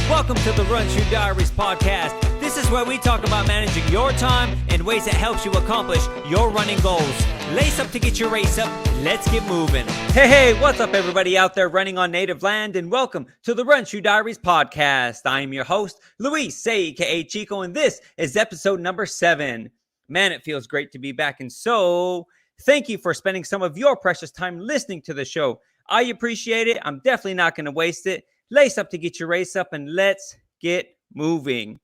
Welcome to the runshoediaries podcast. This is where we talk about managing your time in ways that helps you accomplish your running goals. Lace up to get your race up. Let's get moving. Hey, what's up everybody out there running on native land, and welcome to the runshoediaries podcast. I'm your host, Luis, aka Chico, and this is episode number 7. Man, it feels great to be back, and so thank you for spending some of your precious time listening to the show. I appreciate it. I'm definitely not going to waste it. Lace up to get your race up, and let's get moving.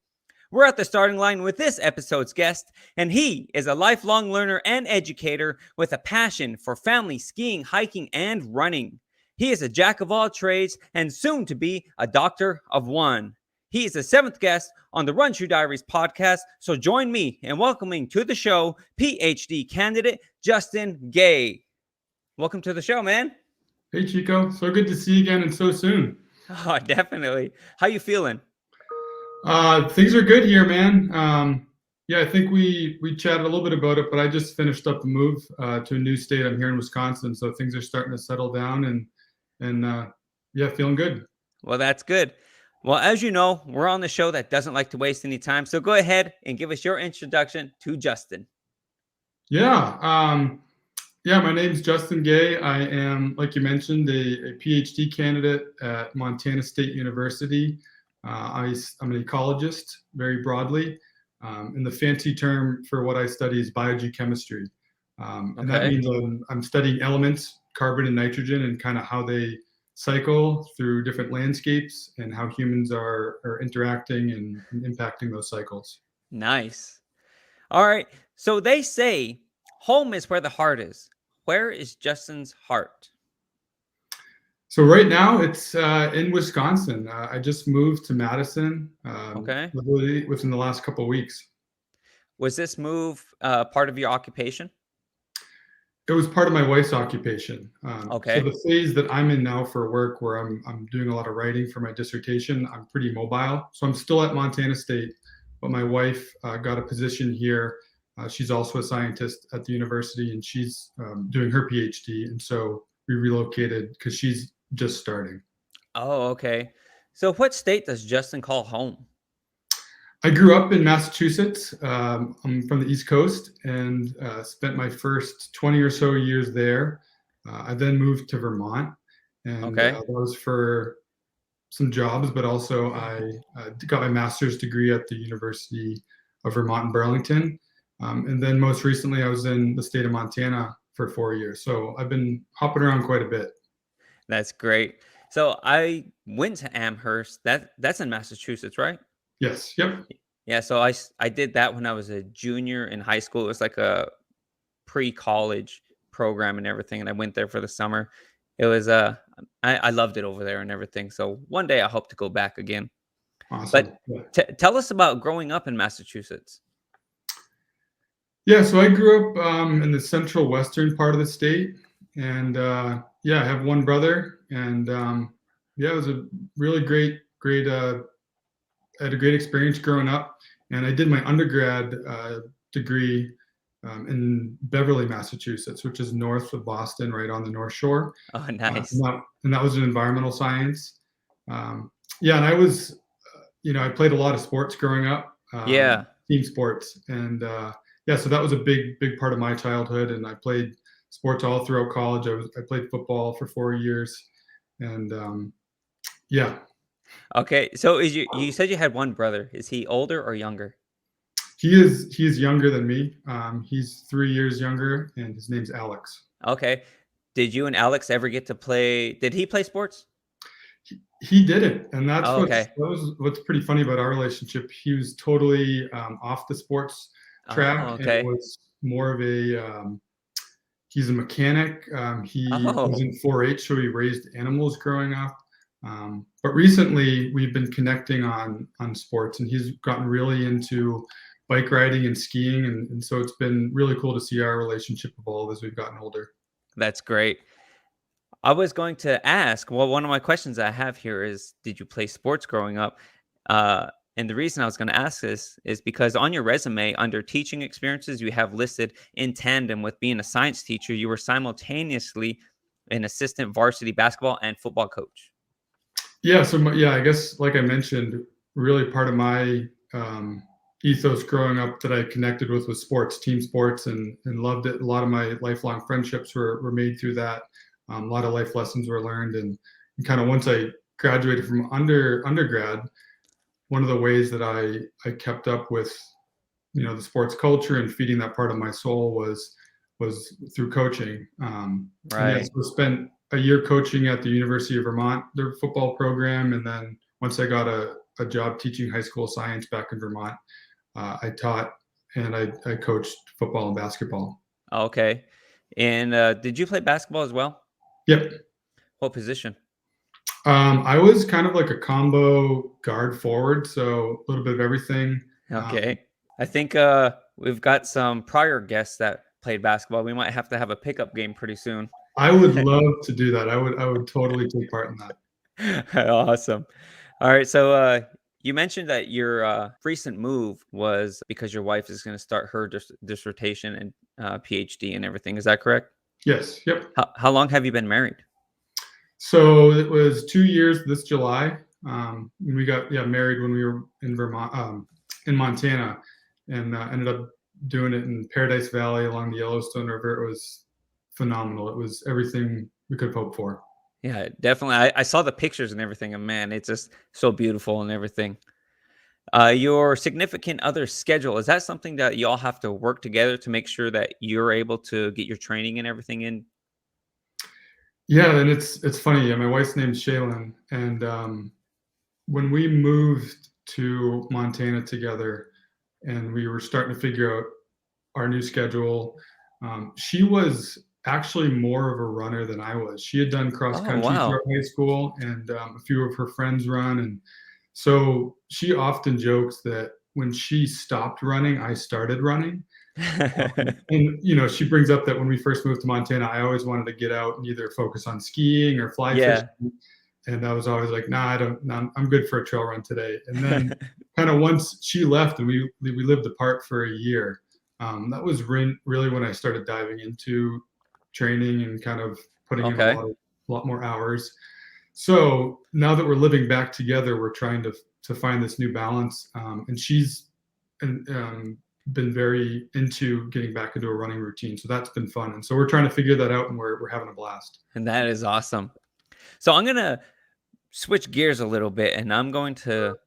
We're at the starting line with this episode's guest, and he is a lifelong learner and educator with a passion for family skiing, hiking, and running. He is a jack of all trades and soon to be a doctor of one. He is the 7th guest on the runshoediaries podcast, so join me in welcoming to the show PhD candidate Justin Gay. Welcome to the show, man. Hey, Chico. So good to see you again and so soon. Oh, definitely. How you feeling? Things are good here, man. I think we chatted a little bit about it, but I just finished up the move to a new state. I'm here in Wisconsin, so things are starting to settle down and feeling good. Well, that's good. Well, as you know, we're on the show that doesn't like to waste any time, so go ahead and give us your introduction to Justin. My name's Justin Gay. I am, like you mentioned, a PhD candidate at Montana State University. I'm an ecologist, very broadly. And the fancy term for what I study is biogeochemistry. And that means I'm studying elements, carbon and nitrogen, and kind of how they cycle through different landscapes and how humans are interacting and impacting those cycles. Nice. All right. So they say home is where the heart is. Where is Justin's heart? So right now it's in Wisconsin. I just moved to Madison literally within the last couple of weeks. Was this move part of your occupation? It was part of my wife's occupation. So the phase that I'm in now for work, where I'm doing a lot of writing for my dissertation, I'm pretty mobile. So I'm still at Montana State, but my wife got a position here. She's also a scientist at the university, and she's doing her PhD. And so we relocated because she's just starting. Oh, okay. So what state does Justin call home? I grew up in Massachusetts. I'm from the East Coast and spent my first 20 or so years there. I then moved to Vermont, and that was for some jobs, but also I got my master's degree at the University of Vermont in Burlington. And then most recently, I was in the state of Montana for 4 years. So I've been hopping around quite a bit. That's great. So I went to Amherst. That's in Massachusetts, right? Yes. Yep. Yeah. So I did that when I was a junior in high school. It was like a pre-college program and everything. And I went there for the summer. It was I loved it over there and everything. So one day I hope to go back again. Awesome. But tell us about growing up in Massachusetts. Yeah, so I grew up in the central western part of the state, and I have one brother, and it was a really great. I had a great experience growing up, and I did my undergrad degree in Beverly, Massachusetts, which is north of Boston, right on the North Shore. Oh, nice. And that was in environmental science. And I was, I played a lot of sports growing up. Team sports, and so that was a big part of my childhood, and I played sports all throughout college. I played football for 4 years, and Okay, so you said you had one brother. Is he older or younger? He is younger than me. He's 3 years younger, and his name's Alex. Okay. Did you and Alex ever get to play? Did he play sports? He didn't, and that's what's pretty funny about our relationship. He was totally off the sports track, and it was more of a he's a mechanic. He was in 4-H, so he raised animals growing up. But recently we've been connecting on sports, and he's gotten really into bike riding and skiing, and so it's been really cool to see our relationship evolve as we've gotten older. That's great. I was going to ask, well, one of my questions I have here is, did you play sports growing up? And the reason I was going to ask this is because on your resume, under teaching experiences, you have listed in tandem with being a science teacher, you were simultaneously an assistant varsity basketball and football coach. Yeah. So I guess like I mentioned, really part of my ethos growing up that I connected with was sports, team sports, and loved it. A lot of my lifelong friendships were made through that. A lot of life lessons were learned, and kind of once I graduated from undergrad, one of the ways that I kept up with the sports culture and feeding that part of my soul was through coaching. Right. So I spent a year coaching at the University of Vermont, their football program, and then once I got a job teaching high school science back in Vermont, I taught and I coached football and basketball. Okay. And did you play basketball as well? Yep. What position? I was kind of like a combo guard forward, so a little bit of everything. Okay. I think we've got some prior guests that played basketball. We might have to have a pickup game pretty soon. I would love to do that. I would totally take part in that. Awesome. All right. So you mentioned that your recent move was because your wife is going to start her dissertation and PhD and everything. Is that correct? Yes. Yep. How long have you been married? So it was 2 years this July. We got married when we were in Vermont, in Montana, and ended up doing it in Paradise Valley along the Yellowstone River. It was phenomenal. It was everything we could have hoped for. Yeah, definitely. I saw the pictures and everything, and man, it's just so beautiful and everything. Your significant other's schedule, is that something that you all have to work together to make sure that you're able to get your training and everything in? Yeah, and it's funny. Yeah, my wife's name's Shaylin, and when we moved to Montana together, and we were starting to figure out our new schedule, she was actually more of a runner than I was. She had done cross country throughout high school, and a few of her friends run, and so she often jokes that when she stopped running, I started running. And she brings up that when we first moved to Montana, I always wanted to get out and either focus on skiing or fly fishing. And I was always like, nah, I'm good for a trail run today. And then kind of once she left and we lived apart for a year, that was really when I started diving into training and kind of putting in a lot more hours. So now that we're living back together, we're trying to find this new balance. And she's been very into getting back into a running routine. So that's been fun. And so we're trying to figure that out, and we're having a blast. And that is awesome. So I'm going to switch gears a little bit, and I'm going to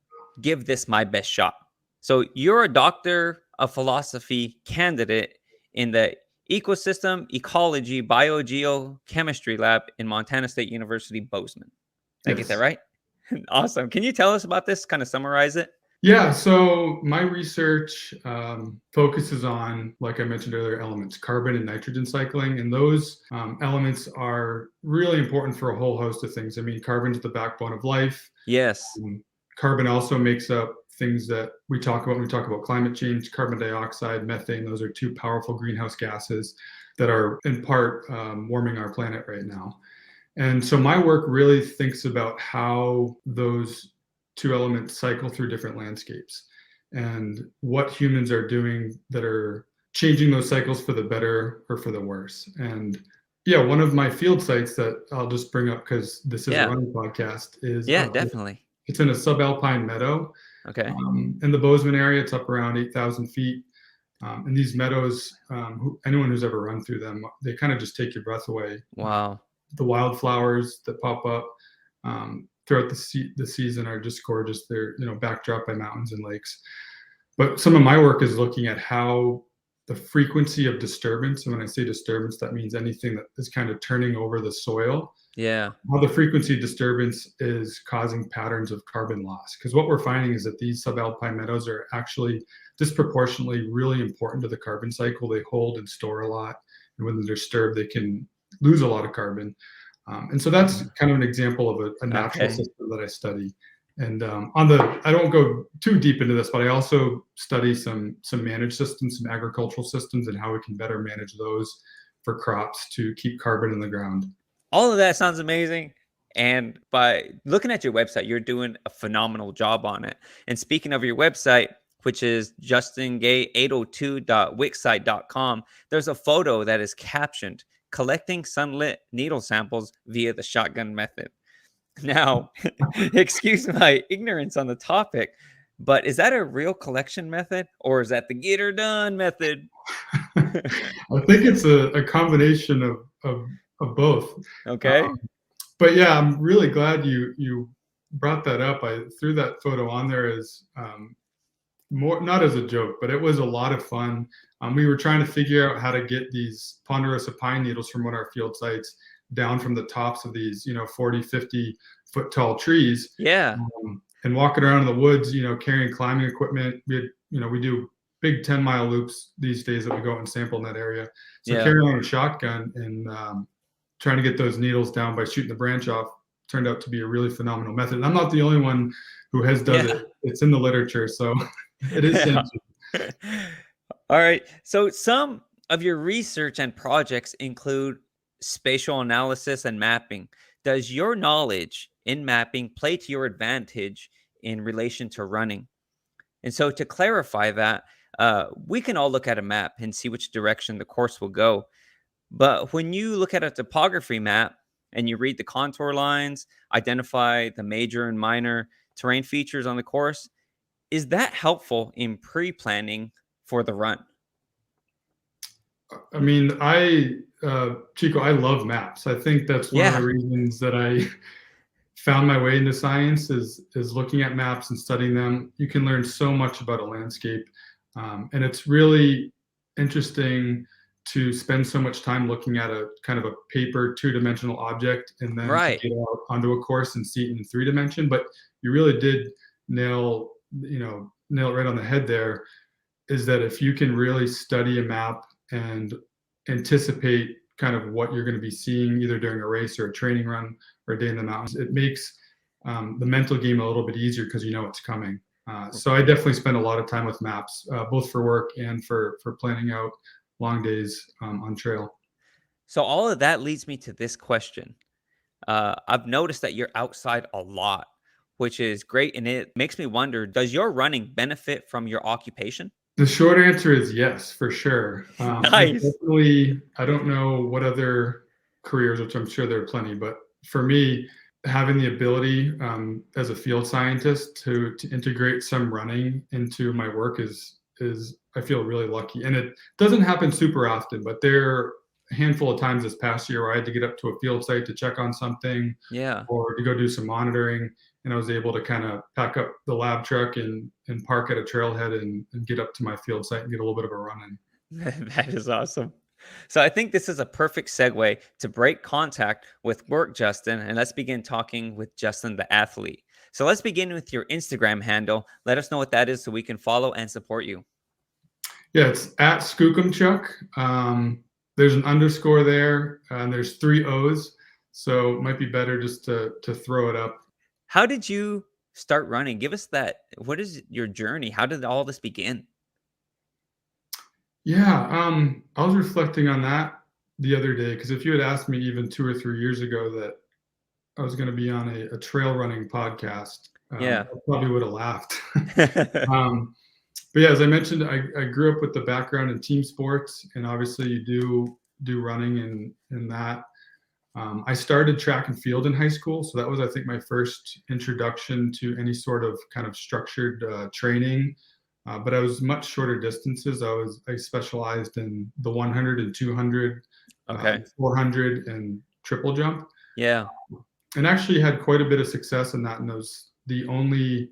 give this my best shot. So you're a doctor of philosophy candidate in the Ecosystem Ecology Biogeochemistry Lab in Montana State University, Bozeman. Did I get that right? Awesome. Can you tell us about this? Kind of summarize it? Yeah, so my research focuses on, like I mentioned earlier, elements, carbon and nitrogen cycling. And those elements are really important for a whole host of things. I mean, carbon's the backbone of life. Yes. Carbon also makes up things that we talk about when we talk about climate change. Carbon dioxide, methane, those are two powerful greenhouse gases that are in part warming our planet right now. And so my work really thinks about how those two elements cycle through different landscapes and what humans are doing that are changing those cycles for the better or for the worse. And one of my field sites that I'll just bring up because this is a running podcast is definitely. It's in a subalpine meadow. Okay. In the Bozeman area, it's up around 8,000 feet. And these meadows, anyone who's ever run through them, they kind of just take your breath away. Wow. The wildflowers that pop up throughout the season are just gorgeous. They're backdrop by mountains and lakes. But some of my work is looking at how the frequency of disturbance, and when I say disturbance, that means anything that is kind of turning over the soil. Yeah. How the frequency of disturbance is causing patterns of carbon loss. Because what we're finding is that these subalpine meadows are actually disproportionately really important to the carbon cycle. They hold and store a lot, and when they're disturbed, they can lose a lot of carbon. And so that's kind of an example of a natural system that I study. And I don't go too deep into this, but I also study some managed systems, some agricultural systems, and how we can better manage those for crops to keep carbon in the ground. All of that sounds amazing. And by looking at your website, you're doing a phenomenal job on it. And speaking of your website, which is justingay802.wixsite.com, there's a photo that is captioned, "Collecting sunlit needle samples via the shotgun method." Now, excuse my ignorance on the topic, but is that a real collection method or is that the get her done method? I think it's a combination of both. Okay. But yeah, I'm really glad you brought that up. I threw that photo on there as more not as a joke, but it was a lot of fun. We were trying to figure out how to get these ponderosa pine needles from one of our field sites down from the tops of these, 40, 50 foot tall trees. Yeah. And walking around in the woods, carrying climbing equipment. We do big 10-mile loops these days that we go out and sample in that area. So carrying on a shotgun and trying to get those needles down by shooting the branch off turned out to be a really phenomenal method. And I'm not the only one who has done it. It's in the literature, so it is. All right. So some of your research and projects include spatial analysis and mapping. Does your knowledge in mapping play to your advantage in relation to running? And so to clarify that, we can all look at a map and see which direction the course will go. But when you look at a topography map and you read the contour lines, identify the major and minor terrain features on the course, is that helpful in pre-planning for the run? I mean, Chico, I love maps. I think that's one of the reasons that I found my way into science is looking at maps and studying them. You can learn so much about a landscape. And it's really interesting to spend so much time looking at a kind of a paper 2-dimensional object and then to get out onto a course and see it in 3-dimension. But you really did nail it right on the head there, is that if you can really study a map and anticipate kind of what you're going to be seeing either during a race or a training run or a day in the mountains, it makes the mental game a little bit easier because you know it's coming. So I definitely spend a lot of time with maps, both for work and for planning out long days on trail. So all of that leads me to this question. I've noticed that you're outside a lot, which is great. And it makes me wonder, does your running benefit from your occupation? The short answer is yes, for sure. Nice. I don't know what other careers, which I'm sure there are plenty, but for me, having the ability as a field scientist to integrate some running into my work is I feel really lucky. And it doesn't happen super often, but there are a handful of times this past year where I had to get up to a field site to check on something, or to go do some monitoring. And I was able to kind of pack up the lab truck and park at a trailhead and get up to my field site and get a little bit of a run in. That is awesome. So I think this is a perfect segue to break contact with work, Justin, and let's begin talking with Justin, the athlete. So let's begin with your Instagram handle. Let us know what that is so we can follow and support you. Yeah, it's at Skookumchuck. There's an underscore there, and there's 3 O's. So it might be better just to throw it up. How did you start running? Give us that. What is your journey? How did all this begin? Yeah, I was reflecting on that the other day, because if you had asked me even 2 or 3 years ago that I was going to be on a trail running podcast, I probably would have laughed. But yeah, as I mentioned, I grew up with the background in team sports, and obviously you do running in that. I started track and field in high school, so that was, I think, my first introduction to any sort of kind of structured training. But I was much shorter distances. I specialized in the 100 and 200, 400 and triple jump. Yeah, and actually had quite a bit of success in that. And those the only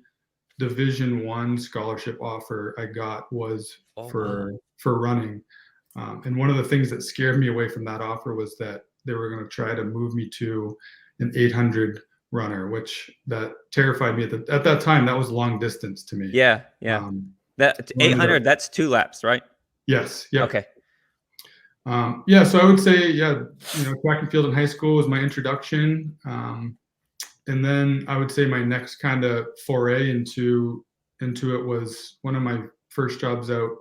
Division I scholarship offer I got was for running. And one of the things that scared me away from that offer was that they were going to try to move me to an 800 runner, which that terrified me at that time. That was long distance to me. Yeah. That 800, that's 2 laps, right? Yes. Yeah. Okay. So I would say, track and field in high school was my introduction. And then I would say my next kind of foray into it was one of my first jobs out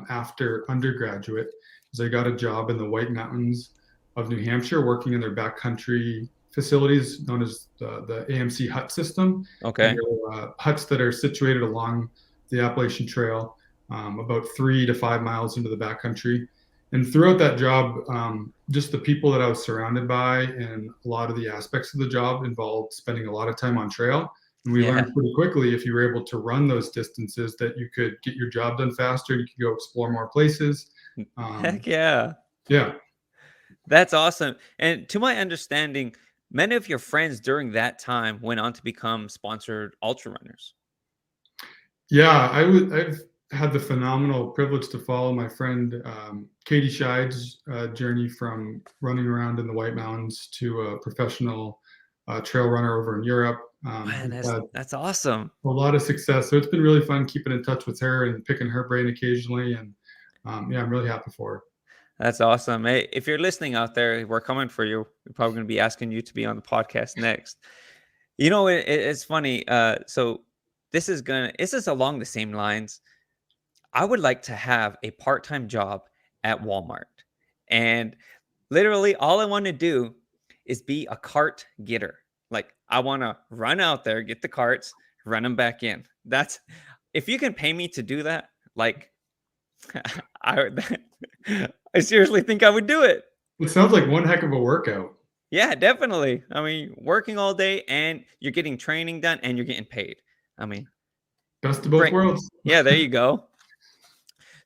after undergraduate, is I got a job in the White Mountains of New Hampshire, working in their backcountry facilities known as the AMC hut system. Okay. Huts that are situated along the Appalachian Trail, about 3 to 5 miles into the backcountry. And throughout that job, just the people that I was surrounded by and a lot of the aspects of the job involved spending a lot of time on trail. And we learned pretty quickly, if you were able to run those distances, that you could get your job done faster. You could go explore more places. Heck yeah. Yeah. That's awesome. And to my understanding, many of your friends during that time went on to become sponsored ultra runners. Yeah, I've had the phenomenal privilege to follow my friend Katie Scheide's journey from running around in the White Mountains to a professional trail runner over in Europe. Man, that's awesome. A lot of success. So it's been really fun keeping in touch with her and picking her brain occasionally. And yeah, I'm really happy for her. That's awesome. Hey, if you're listening out there, we're coming for you. We're probably going to be asking you to be on the podcast next. You know, it's funny. So this is along the same lines. I would like to have a part-time job at Walmart. And literally all I want to do is be a cart getter. Like, I want to run out there, get the carts, run them back in. That's, if you can pay me to do that, like, I seriously think I would do it. It sounds like one heck of a workout. Yeah, definitely. I mean, working all day and you're getting training done and you're getting paid. I mean, best of both worlds. Yeah, there you go.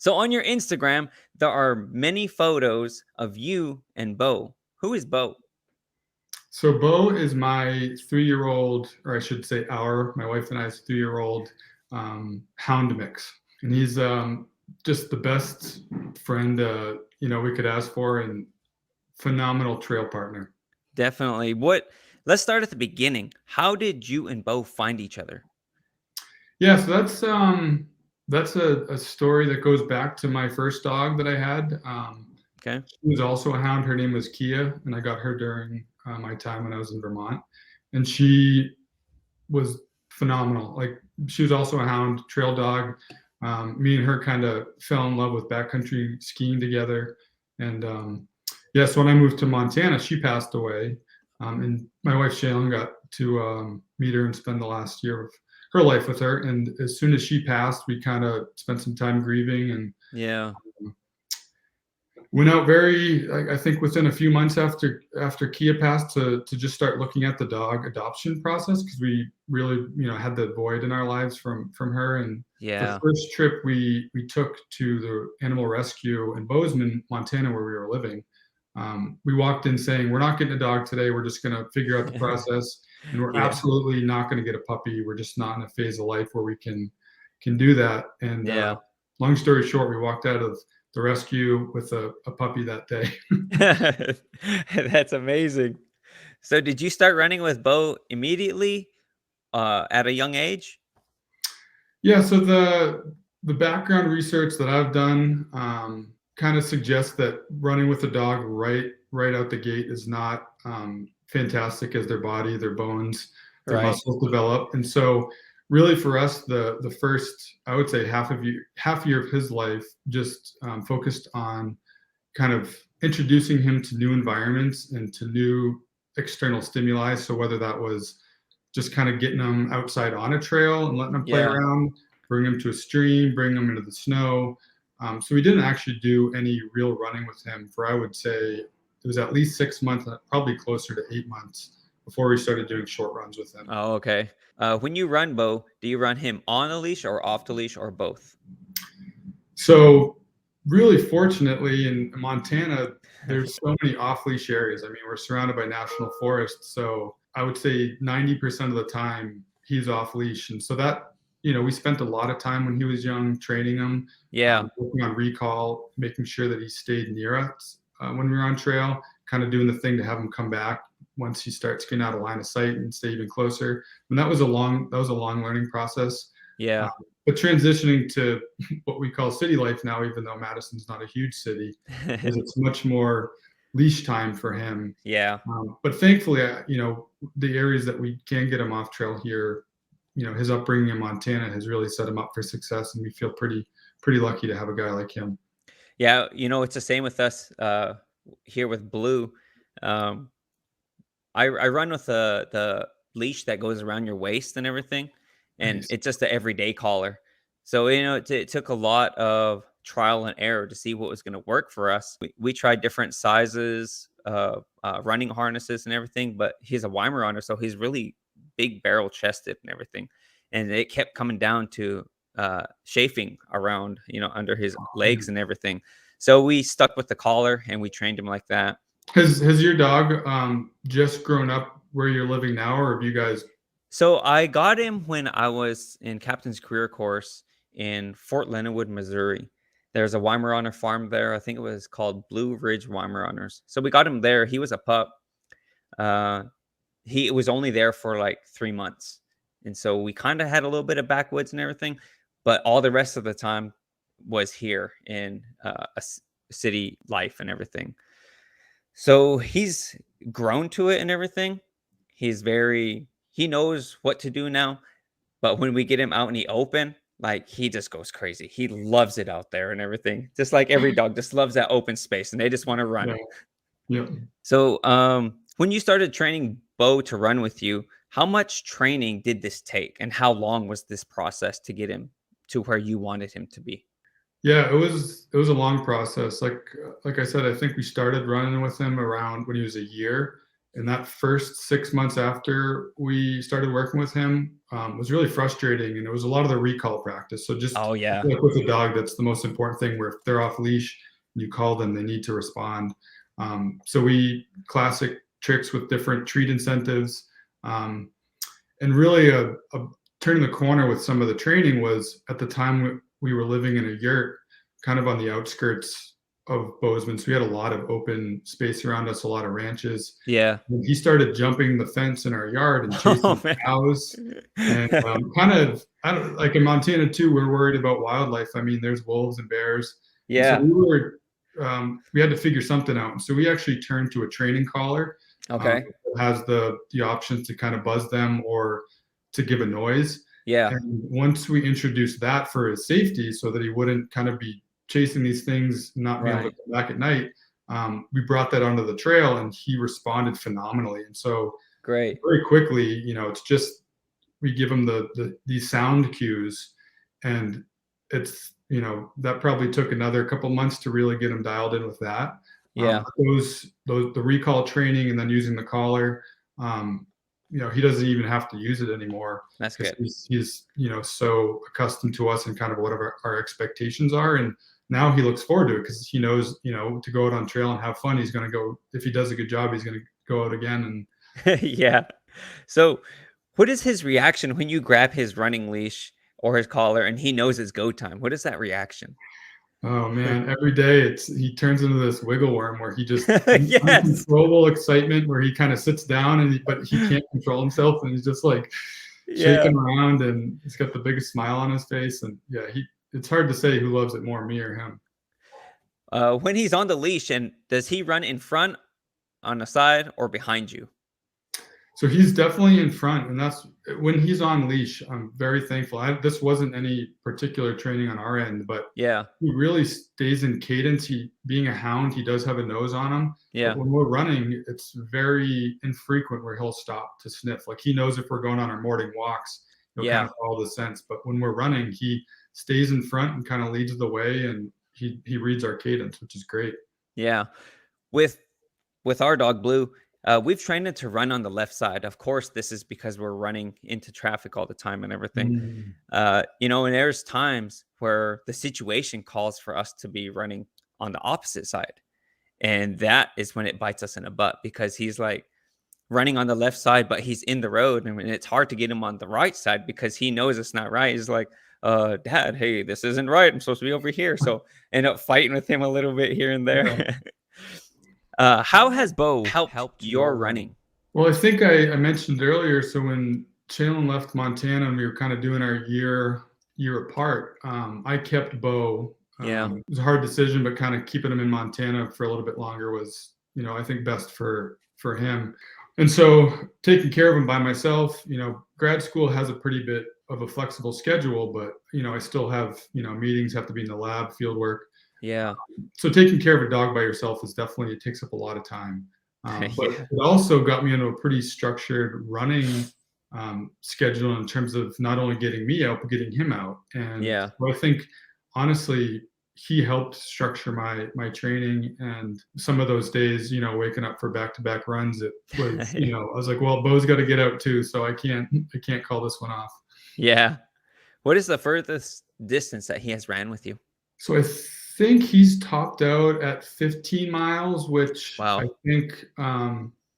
So on your Instagram, there are many photos of you and Beau. Who is Beau? So Beau is my 3-year-old, or I should say my wife and I's 3-year-old hound mix. And he's just the best friend, we could ask for, and phenomenal trail partner. Definitely. Let's start at the beginning. How did you and Beau find each other? Yeah, so that's a story that goes back to my first dog that I had. Okay. She was also a hound. Her name was Kia, and I got her during my time when I was in Vermont. And she was phenomenal. Like, she was also a hound, trail dog. Me and her kind of fell in love with backcountry skiing together. And so when I moved to Montana, she passed away. And my wife, Shaylin, got to meet her and spend the last year of her life with her. And as soon as she passed, we kind of spent some time grieving, and went out I think within a few months after Kia passed to just start looking at the dog adoption process, because we really had the void in our lives from her. And the first trip we took to the animal rescue in Bozeman, Montana, where we were living, we walked in saying, we're not getting a dog today, we're just going to figure out the process, and we're absolutely not going to get a puppy. We're just not in a phase of life where we can do that. And long story short, we walked out of the rescue with a puppy that day. That's amazing. So did you start running with Beau immediately at a young age? Yeah, so the background research that I've done kind of suggests that running with a dog right out the gate is not fantastic, as their body, their bones, their muscles develop. And so really for us, the first, I would say, half year of his life just focused on kind of introducing him to new environments and to new external stimuli. So whether that was just kind of getting him outside on a trail and letting him play around, bring him to a stream, bring him into the snow. So we didn't actually do any real running with him for, I would say, it was at least 6 months, probably closer to 8 months before we started doing short runs with him. Oh, okay. When you run Beau, do you run him on a leash or off the leash, or both? So really fortunately in Montana, there's so many off-leash areas. I mean, we're surrounded by national forests. So I would say 90% of the time he's off leash. And so that, we spent a lot of time when he was young training him, working on recall, making sure that he stayed near us when we were on trail, kind of doing the thing to have him come back once he starts getting out of line of sight and stay even closer. And that was a long learning process. Yeah. But transitioning to what we call city life now, even though Madison's not a huge city, is it's much more leash time for him. Yeah. But thankfully, the areas that we can get him off trail here, his upbringing in Montana has really set him up for success, and we feel pretty lucky to have a guy like him. Yeah, it's the same with us here with Blue. I run with the leash that goes around your waist and everything, and it's just the everyday collar. So it took a lot of trial and error to see what was going to work for us. We tried different sizes, running harnesses and everything, but he's a Weimaraner, so he's really big barrel chested and everything. And it kept coming down to chafing around, under his legs and everything. So we stuck with the collar and we trained him like that. Has your dog just grown up where you're living now, or have you guys? So I got him when I was in Captain's Career Course in Fort Leonard Wood, Missouri. There's a Weimaraner farm there. I think it was called Blue Ridge Weimaraners. So we got him there. He was a pup. He was only there for like 3 months. And so we kind of had a little bit of backwoods and everything, but all the rest of the time was here in a city life and everything. So he's grown to it and everything. He knows what to do now. But when we get him out in the open, like, he just goes crazy. He loves it out there and everything. Just like every dog just loves that open space and they just want to run. Yeah. So when you started training Beau to run with you, how much training did this take? And how long was this process to get him to where you wanted him to be? Yeah, it was a long process. Like I said, I think we started running with him around when he was a year. And that first 6 months after we started working with him was really frustrating. And it was a lot of the recall practice. So just like with a dog, that's the most important thing, where if they're off leash and you call them, they need to respond. So we classic tricks with different treat incentives. And really turning the corner with some of the training was, at the time we were living in a yurt kind of on the outskirts of Bozeman. So we had a lot of open space around us, a lot of ranches. Yeah. And he started jumping the fence in our yard and chasing cows. And I don't, like in Montana too, we're worried about wildlife. I mean, there's wolves and bears. Yeah. And so we had to figure something out. And so we actually turned to a training collar. Okay. That has the options to kind of buzz them or to give a noise. Yeah. And once we introduced that for his safety, so that he wouldn't kind of be chasing these things, not being able to come back at night, we brought that onto the trail and he responded phenomenally. And so great, very quickly, it's just, we give him these sound cues, and it's, that probably took another couple months to really get him dialed in with that. Yeah. The recall training and then using the collar, he doesn't even have to use it anymore. That's good. He's so accustomed to us and kind of whatever our expectations are. And now he looks forward to it because he knows, to go out on trail and have fun. He's going to go, if he does a good job, he's going to go out again. And yeah. So what is his reaction when you grab his running leash or his collar and he knows it's go time? What is that reaction? Oh man, every day he turns into this wiggle worm where he just uncontrollable excitement, where he kind of sits down but he can't control himself, and he's just like shaking around, and he's got the biggest smile on his face. And it's hard to say who loves it more, me or him. When he's on the leash, and does he run in front, on the side, or behind you? So he's definitely in front, and that's when he's on leash. I'm very thankful. This wasn't any particular training on our end, but he really stays in cadence. Being a hound, he does have a nose on him. Yeah. But when we're running, it's very infrequent where he'll stop to sniff. Like, he knows if we're going on our morning walks, he'll kind of follow the scents. But when we're running, he stays in front and kind of leads the way, and he reads our cadence, which is great. Yeah. With our dog Blue, we've trained it to run on the left side. Of course, this is because we're running into traffic all the time and everything. And there's times where the situation calls for us to be running on the opposite side. And that is when it bites us in the butt, because he's like running on the left side, but he's in the road. And it's hard to get him on the right side because he knows it's not right. He's like, Dad, hey, this isn't right. I'm supposed to be over here. So end up fighting with him a little bit here and there. How has Beau helped your running? Well, I think I mentioned earlier, so when Chalon left Montana and we were kind of doing our year apart, I kept Beau. It was a hard decision, but kind of keeping him in Montana for a little bit longer was, I think best for him. And so taking care of him by myself, grad school has a pretty bit of a flexible schedule, but, I still have, meetings, have to be in the lab, field work. Yeah. So taking care of a dog by yourself it takes up a lot of time. But it also got me into a pretty structured running schedule in terms of not only getting me out, but getting him out. And so I think, honestly, he helped structure my training. And some of those days, waking up for back-to-back runs, it was, I was like, well, Beau's got to get out too, so I can't call this one off. Yeah. What is the furthest distance that he has ran with you? So I think he's topped out at 15 miles, which wow. I think,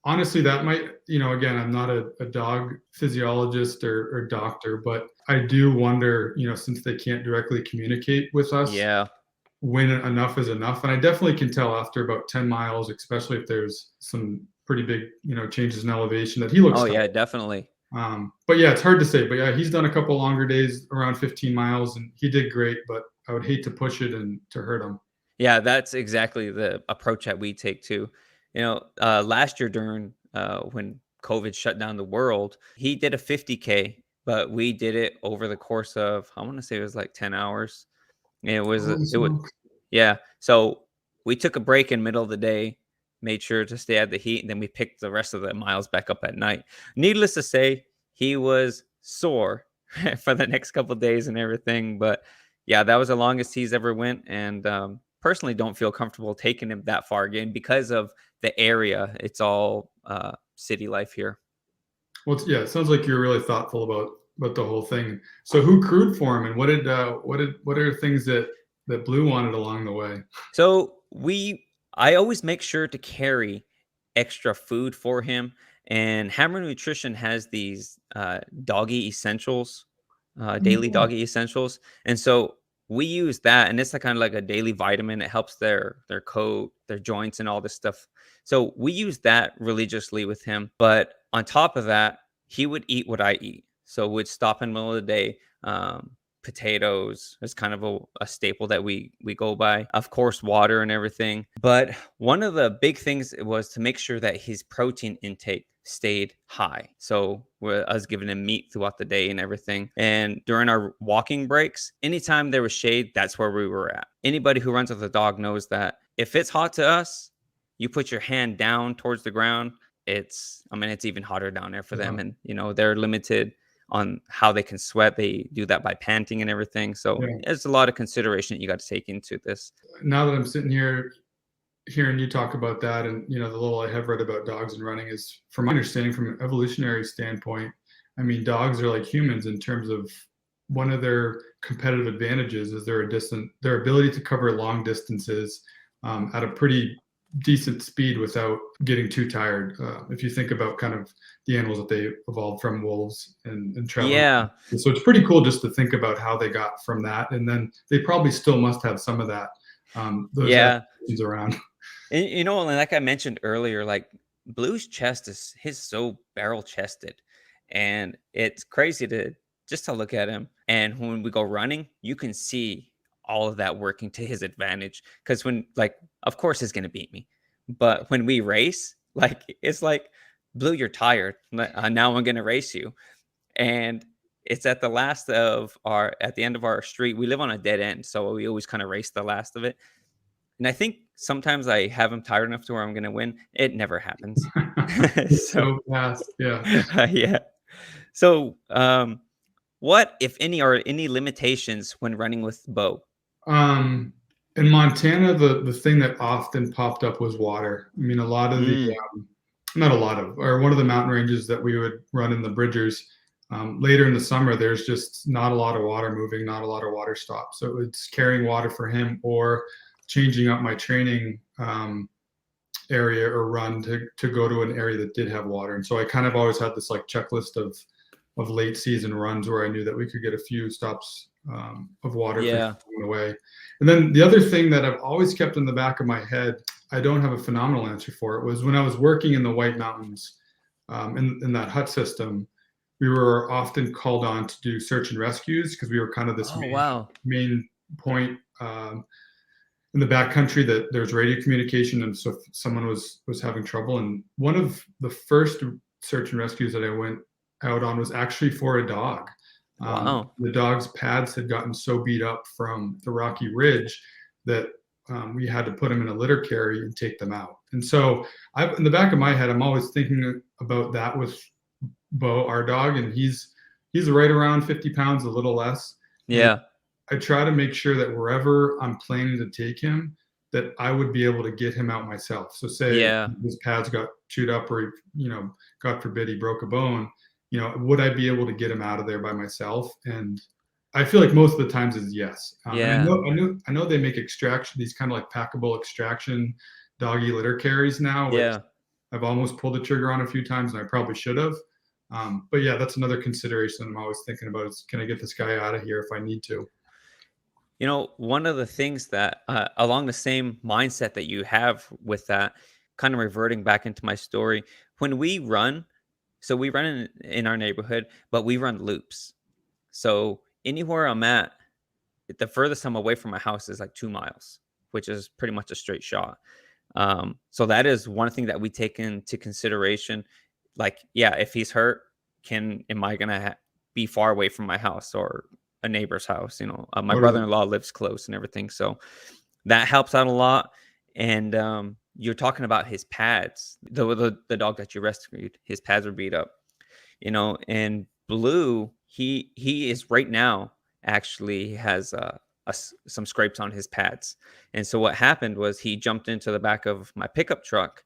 honestly, that might, again, I'm not a dog physiologist or doctor, but I do wonder, since they can't directly communicate with us, when enough is enough. And I definitely can tell after about 10 miles, especially if there's some pretty big, changes in elevation, that he looks yeah, definitely. But yeah, it's hard to say. But yeah, he's done a couple longer days around 15 miles, and he did great. But I would hate to push it and to hurt him. Yeah, that's exactly the approach that we take too. Last year during when COVID shut down the world, he did a 50K, but we did it over the course of, I want to say it was like 10 hours. It was yeah. So we took a break in the middle of the day, made sure to stay out the heat, and then we picked the rest of the miles back up at night. Needless to say, he was sore for the next couple of days and everything. But yeah, that was the longest he's ever went. And personally don't feel comfortable taking him that far again because of the area. It's all city life here. Well, yeah, it sounds like you're really thoughtful about the whole thing. So who crewed for him, and what are things that Blue wanted along the way? So I always make sure to carry extra food for him, and Hammer Nutrition has these Doggie Essentials, daily Doggie Essentials, and so we use that, and it's kind of like a daily vitamin. It helps their coat, their joints, and all this stuff. So we use that religiously with him. But on top of that, he would eat what I eat. So we'd stop in the middle of the day. Potatoes is kind of a staple that we go by. Of course, water and everything. But one of the big things was to make sure that his protein intake stayed high. So I was giving him meat throughout the day and everything. And during our walking breaks, anytime there was shade, that's where we were at. Anybody who runs with a dog knows that if it's hot to us, you put your hand down towards the ground, it's even hotter down there for them. And, they're limited on how they can sweat. They do that by panting and everything. So there's a lot of consideration that you got to take into this. Now that I'm sitting here hearing you talk about that, and the little I have read about dogs and running, is, from my understanding, from an evolutionary standpoint, dogs are like humans in terms of one of their competitive advantages is their ability to cover long distances at a pretty decent speed without getting too tired. If you think about kind of the animals that they evolved from, wolves and traveling. Yeah. So it's pretty cool just to think about how they got from that. And then they probably still must have some of that. Those around. And, like I mentioned earlier, like Blue's chest he's so barrel chested, and it's crazy to look at him. And when we go running, you can see all of that working to his advantage. Because of course he's going to beat me. But when we race, it's like, Blue, you're tired. Now I'm going to race you. And it's at the end of our street. We live on a dead end, so we always kind of race the last of it. And I think sometimes I have him tired enough to where I'm going to win. It never happens. so fast. Yeah. Yeah. So, what, if any, are any limitations when running with Beau? In Montana, the thing that often popped up was water. A lot of one of the mountain ranges that we would run in the Bridgers, later in the summer, there's just not a lot of water moving, not a lot of water stops. So it's carrying water for him or changing up my training area or run to go to an area that did have water. And so I kind of always had this checklist of late season runs where I knew that we could get a few stops of water away. And then the other thing that I've always kept in the back of my head, I don't have a phenomenal answer for it, was when I was working in the White Mountains in that hut system, we were often called on to do search and rescues because we were kind of this main point in the backcountry that there's radio communication. And so if someone was having trouble, and one of the first search and rescues that I went out on was actually for a dog. The dog's pads had gotten so beat up from the rocky ridge that we had to put them in a litter carry and take them out. And so in the back of my head, I'm always thinking about that with Beau, our dog, and he's right around 50 pounds, a little less. Yeah. I try to make sure that wherever I'm planning to take him, that I would be able to get him out myself. So say his pads got chewed up, or, you know, God forbid he broke a bone, you know, would I be able to get him out of there by myself? And I feel like most of the times is yes. And I know they make extraction, these kind of like packable extraction doggy litter carries now, which I've almost pulled the trigger on a few times, and I probably should have. But yeah, that's another consideration I'm always thinking about is, can I get this guy out of here if I need to? You know, one of the things that along the same mindset that you have with that, kind of reverting back into my story, when we run, so we run in our neighborhood, but we run loops. So anywhere I'm at, the furthest I'm away from my house is like 2 miles, which is pretty much a straight shot. So that is one thing that we take into consideration. Like, yeah, if he's hurt, am I gonna be far away from my house or a neighbor's house? You know, my brother-in-law lives close and everything, so that helps out a lot. And you're talking about his pads. The dog that you rescued, his pads were beat up. You know, and Blue, he is right now actually has some scrapes on his pads. And so what happened was he jumped into the back of my pickup truck,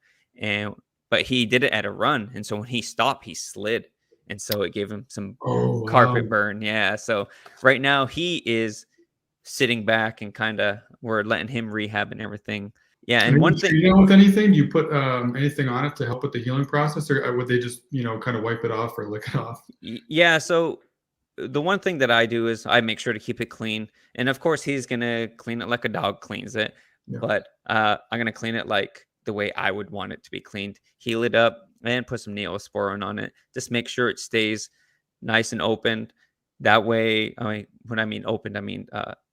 but he did it at a run. And so when he stopped, he slid. And so it gave him some carpet burn. Yeah. So right now he is sitting back and we're letting him rehab and everything. Yeah. And one thing, you know, with anything, do you put anything on it to help with the healing process, or would they just, you know, kind of wipe it off or lick it off? Yeah. So the one thing that I do is I make sure to keep it clean. And of course, he's going to clean it like a dog cleans it. Yeah. But I'm going to clean it like the way I would want it to be cleaned. Heal it up and put some Neosporin on it. Just make sure it stays nice and open. That way, when I mean opened, I mean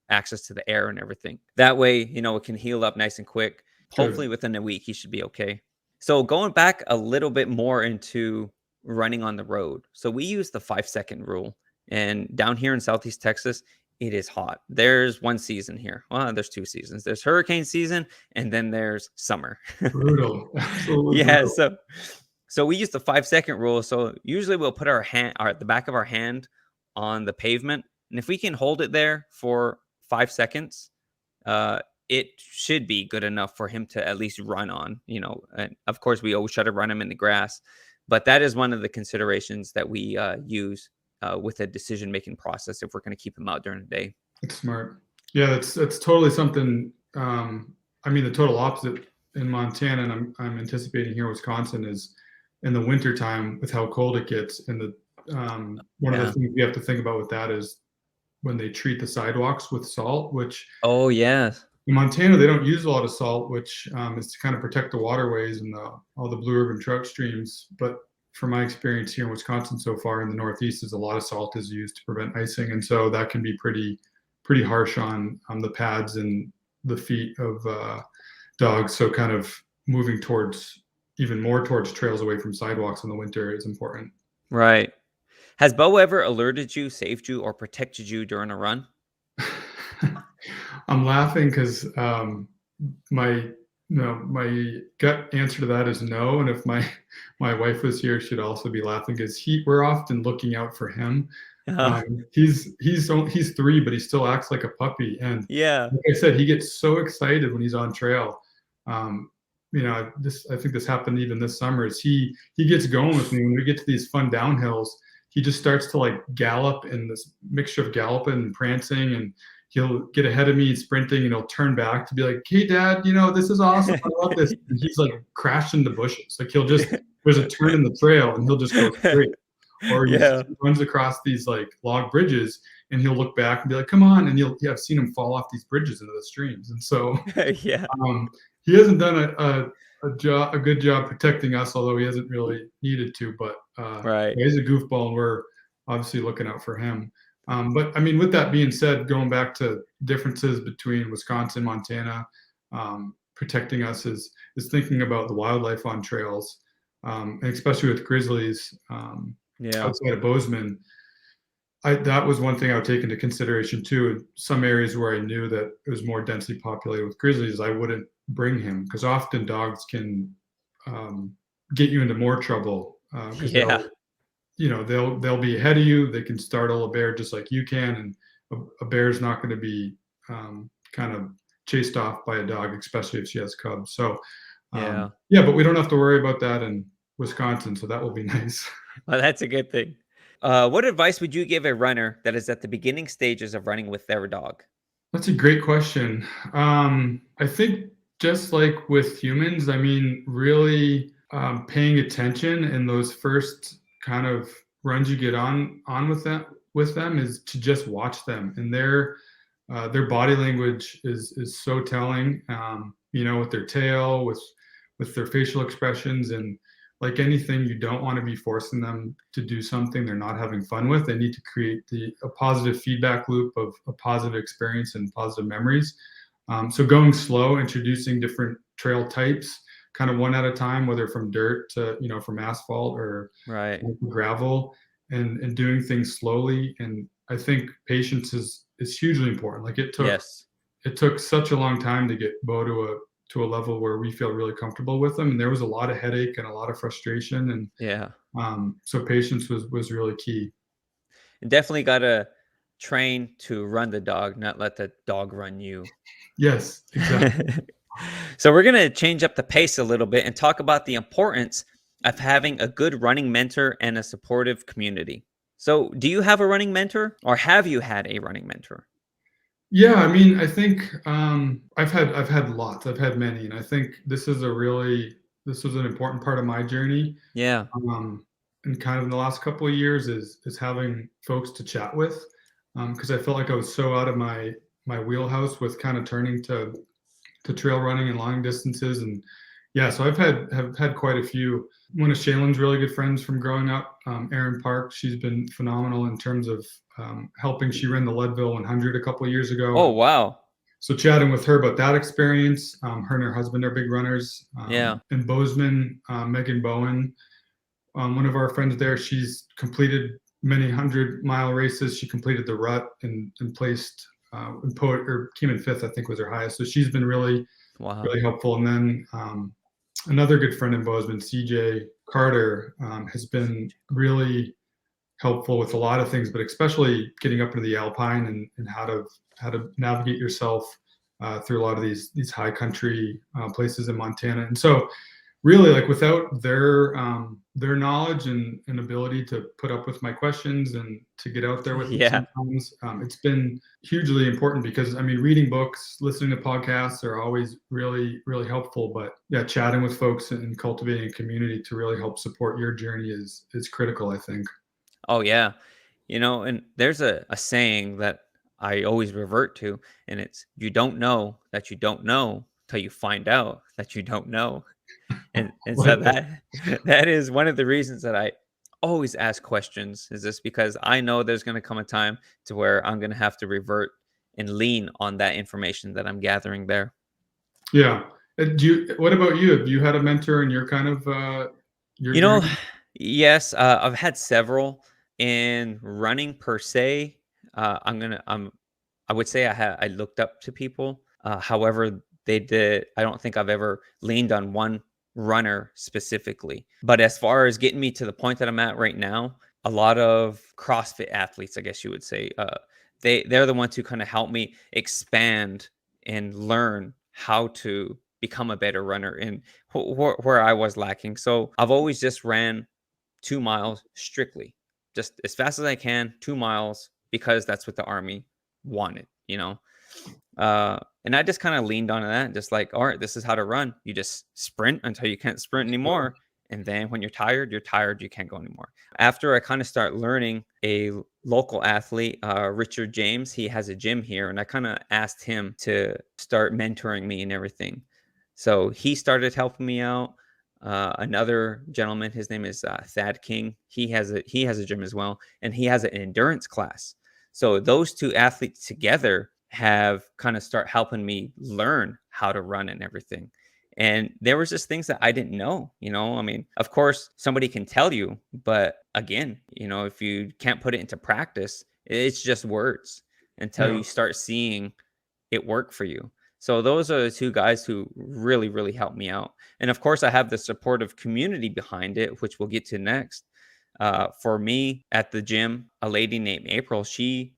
access to the air and everything. That way, you know, it can heal up nice and quick. Good. Hopefully within a week, he should be okay. So going back a little bit more into running on the road. So we use the 5-second rule. And down here in Southeast Texas, it is hot. There's one season here. Well, there's 2 seasons. There's hurricane season, and then there's summer. Brutal. Absolutely yeah. brutal. So we use the 5-second rule. So usually we'll put the back of our hand on the pavement, and if we can hold it there for 5 seconds, it should be good enough for him to at least run on. You know, and of course we always try to run him in the grass, but that is one of the considerations that we use. With a decision-making process if we're going to keep him out during the day. That's smart. Yeah, that's totally something. I mean, the total opposite in Montana, and I'm anticipating here in Wisconsin, is in the wintertime with how cold it gets. And one of the things we have to think about with that is when they treat the sidewalks with salt, which in Montana, they don't use a lot of salt, which is to kind of protect the waterways and all the blue ribbon trout streams. But from my experience here in Wisconsin so far in the Northeast, is a lot of salt is used to prevent icing. And so that can be pretty harsh on the pads and the feet of dogs. So kind of moving even more towards trails away from sidewalks in the winter is important. Right. Has Beau ever alerted you, saved you, or protected you during a run? I'm laughing because my gut answer to that is no. And if my wife was here, she'd also be laughing because we're often looking out for him. He's 3, but he still acts like a puppy. And like I said, he gets so excited when he's on trail. You know, I think this happened even this summer. Is he gets going with me when we get to these fun downhills. He just starts to like gallop in this mixture of galloping and prancing, and he'll get ahead of me sprinting, and he'll turn back to be like, "Hey, Dad, you know, this is awesome. I love this." And he's like crashed into bushes. Like there's a turn in the trail, and he'll just go straight. Or he runs across these like log bridges, and he'll look back and be like, "Come on!" And I've seen him fall off these bridges into the streams. And so, he hasn't done a good job protecting us, although he hasn't really needed to. But he's a goofball, and we're obviously looking out for him. But I mean, with that being said, going back to differences between Wisconsin, Montana, protecting us is thinking about the wildlife on trails, and especially with grizzlies outside of Bozeman. That was one thing I would take into consideration too. In some areas where I knew that it was more densely populated with grizzlies, I wouldn't bring him, because often dogs can get you into more trouble. They'll be ahead of you. They can startle a bear just like you can, and a bear's not going to be kind of chased off by a dog, especially if she has cubs. So yeah, but we don't have to worry about that in Wisconsin, so that will be nice. Well, that's a good thing. What advice would you give a runner that is at the beginning stages of running with their dog? That's a great question. I think just like with humans, I mean, really paying attention in those first kind of runs you get on with them is to just watch them, and their body language is so telling. With their tail, with their facial expressions, and like anything, you don't want to be forcing them to do something they're not having fun with. They need to create a positive feedback loop of a positive experience and positive memories. So going slow, introducing different trail types, kind of one at a time, whether from dirt to, from asphalt or gravel, and doing things slowly. And I think patience is hugely important. Like it took such a long time to get Beau to a level where we feel really comfortable with them. And there was a lot of headache and a lot of frustration. And so patience was really key. And definitely got to train to run the dog, not let the dog run you. Yes, exactly. So we're going to change up the pace a little bit and talk about the importance of having a good running mentor and a supportive community. So do you have a running mentor, or have you had a running mentor? Yeah, I mean, I think I've had lots. I've had many, and I think this was an important part of my journey. Yeah. And kind of in the last couple of years is having folks to chat with, because I felt like I was so out of my wheelhouse with kind of turning to trail running and long distances. And yeah, so have had quite a few. One of Shaylin's really good friends from growing up, Erin Park. She's been phenomenal in terms of helping. She ran the Leadville 100 a couple of years ago. Oh, wow. So chatting with her about that experience. Her and her husband are big runners. And Bozeman, Megan Bowen, one of our friends there, she's completed many 100-mile races. She completed the Rut and placed came in 5th, I think was her highest. So she's been really helpful. And then another good friend in Bozeman, CJ Carter, has been really helpful with a lot of things, but especially getting up into the Alpine and how to navigate yourself through a lot of these high country places in Montana. And so really, like, without their knowledge and ability to put up with my questions and to get out there with me sometimes, it's been hugely important, because I mean, reading books, listening to podcasts are always really, really helpful. But yeah, chatting with folks and cultivating a community to really help support your journey is critical, I think. Oh, yeah. And there's a saying that I always revert to, and it's, you don't know that you don't know till you find out that you don't know. And so that is one of the reasons that I always ask questions, is this because I know there's going to come a time to where I'm going to have to revert and lean on that information that I'm gathering there. Yeah. What about you? Have you had a mentor in your kind of, yes, I've had several. In running per se, I would say I looked up to people. However, I don't think I've ever leaned on one runner specifically. But as far as getting me to the point that I'm at right now, a lot of CrossFit athletes, I guess you would say, they're the ones who kind of help me expand and learn how to become a better runner and where I was lacking. So I've always just ran 2 miles strictly, just as fast as I can, 2 miles, because that's what the Army wanted, and I just kind of leaned on that, just like, all right, this is how to run. You just sprint until you can't sprint anymore. And then when you're tired, you can't go anymore. After I kind of start learning, a local athlete, Richard James, he has a gym here, and I kind of asked him to start mentoring me and everything. So he started helping me out. Another gentleman, his name is Thad King. He has a gym as well, and he has an endurance class. So those two athletes together have kind of start helping me learn how to run and everything. And there was just things that I didn't know, I mean, of course, somebody can tell you, but again, if you can't put it into practice, it's just words until you start seeing it work for you. So those are the two guys who really, really helped me out. And of course, I have the supportive community behind it, which we'll get to next. For me at the gym, a lady named April, she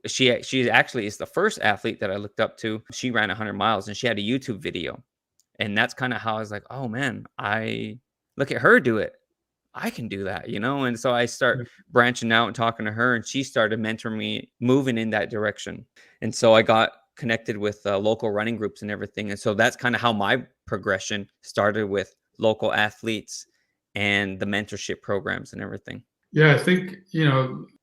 she actually is the first athlete that I looked up to. She ran 100 miles and she had a YouTube video. And that's kind of how I was like, oh man, I look at her do it. I can do that, And so I start branching out and talking to her, and she started mentoring me, moving in that direction. And so I got connected with local running groups and everything. And so that's kind of how my progression started, with local athletes and the mentorship programs and everything. Yeah, I think, kind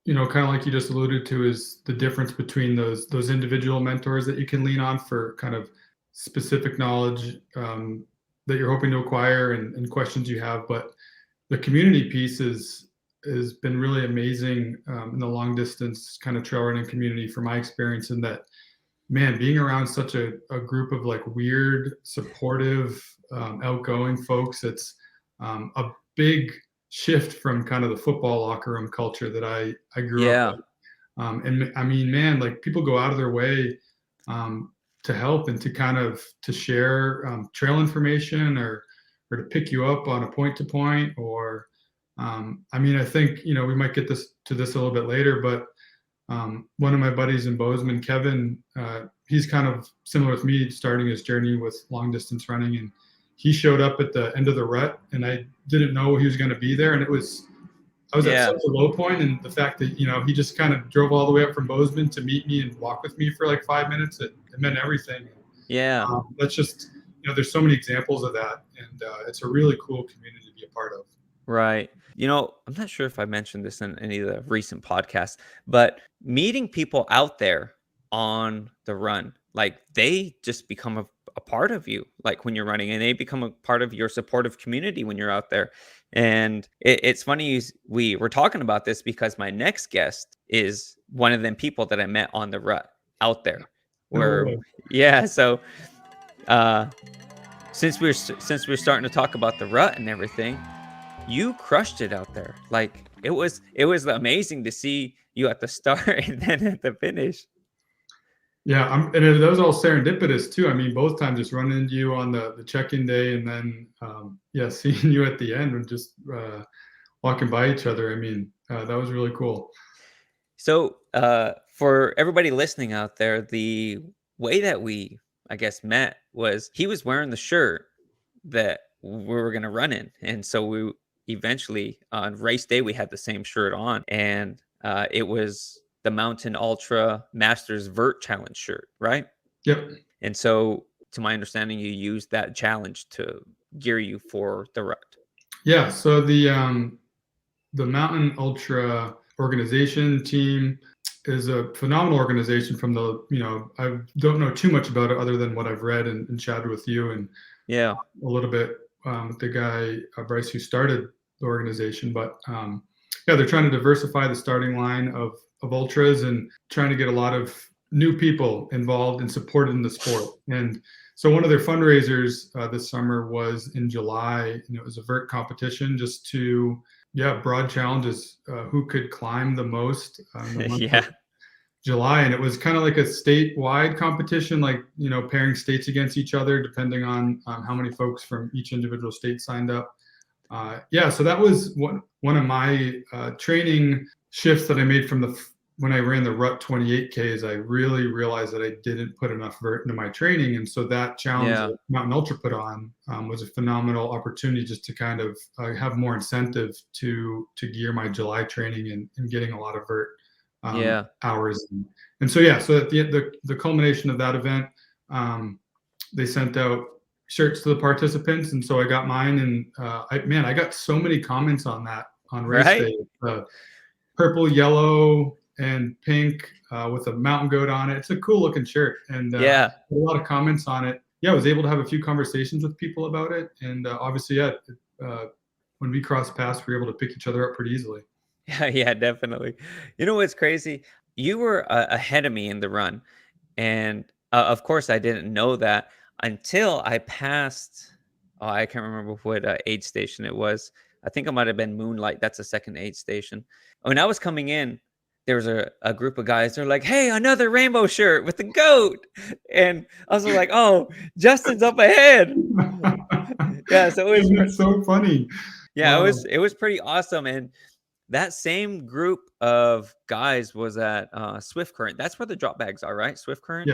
of like you just alluded to, is the difference between those individual mentors that you can lean on for kind of specific knowledge that you're hoping to acquire and questions you have. But the community piece has been really amazing in the long distance kind of trail running community, from my experience, in that, man, being around such a group of like weird, supportive, outgoing folks, it's a big shift from kind of the football locker room culture that I grew up with. And I mean, man, like, people go out of their way to help and to share trail information or to pick you up on a point to point, or I think, we might get to this a little bit later, but one of my buddies in Bozeman, Kevin, he's kind of similar with me, starting his journey with long distance running, and he showed up at the end of the rut, and I didn't know he was going to be there, and I was at such a low point, and the fact that he just kind of drove all the way up from Bozeman to meet me and walk with me for like 5 minutes, it meant everything. That's just, there's so many examples of that, and it's a really cool community to be a part of. Right. I'm not sure if I mentioned this in any of the recent podcasts, but meeting people out there on the run, like, they just become a part of you, like, when you're running, and they become a part of your supportive community when you're out there. And it's funny we were talking about this because my next guest is one of them people that I met on the rut out there. So since we're starting to talk about the rut and everything, you crushed it out there. Like, it was amazing to see you at the start and then at the finish. Yeah, and that was all serendipitous too. I mean, both times, just running into you on the check-in day, and then seeing you at the end and just walking by each other. I mean, that was really cool. So for everybody listening out there, the way that we, I guess, met was he was wearing the shirt that we were going to run in, and so we eventually, on race day, we had the same shirt on, and it was the Moun10 Ultra Masters Vert Challenge shirt, right? Yep. And so, to my understanding, you used that challenge to gear you for the rut. Yeah. So the Moun10 Ultra organization team is a phenomenal organization. From I don't know too much about it other than what I've read and chatted with you, and a little bit with the guy Bryce, who started the organization. But they're trying to diversify the starting line of ultras and trying to get a lot of new people involved and supported in the sport. And so one of their fundraisers this summer was in July, and it was a vert competition, just to broad challenges, who could climb the most in the month of July. And it was kind of like a statewide competition, like, pairing states against each other depending on how many folks from each individual state signed up. So that was one of my training shifts that I made from when I ran the Rut 28K, is I really realized that I didn't put enough vert into my training. And so that challenge that Moun10 Ultra put on was a phenomenal opportunity just to kind of have more incentive to gear my July training and getting a lot of vert hours. And so at the culmination of that event, they sent out shirts to the participants, and so I got mine, and I got so many comments on that on race day. Purple, yellow, and pink with a mountain goat on it. It's a cool looking shirt, and a lot of comments on it. I was able to have a few conversations with people about it, and obviously, when we crossed paths, we were able to pick each other up pretty easily. Yeah, definitely. You know what's crazy? You were ahead of me in the run, and of course, I didn't know that until I passed. Oh, I can't remember what aid station it was. I think it might have been Moonlight. That's a second aid station. When I was coming in, there was a group of guys. They're like, "Hey, another rainbow shirt with the goat," and I was like, "Oh, Justin's up ahead." So it was so funny. Yeah, it was pretty awesome. And that same group of guys was at Swift Current. That's where the drop bags are, right? Swift Current.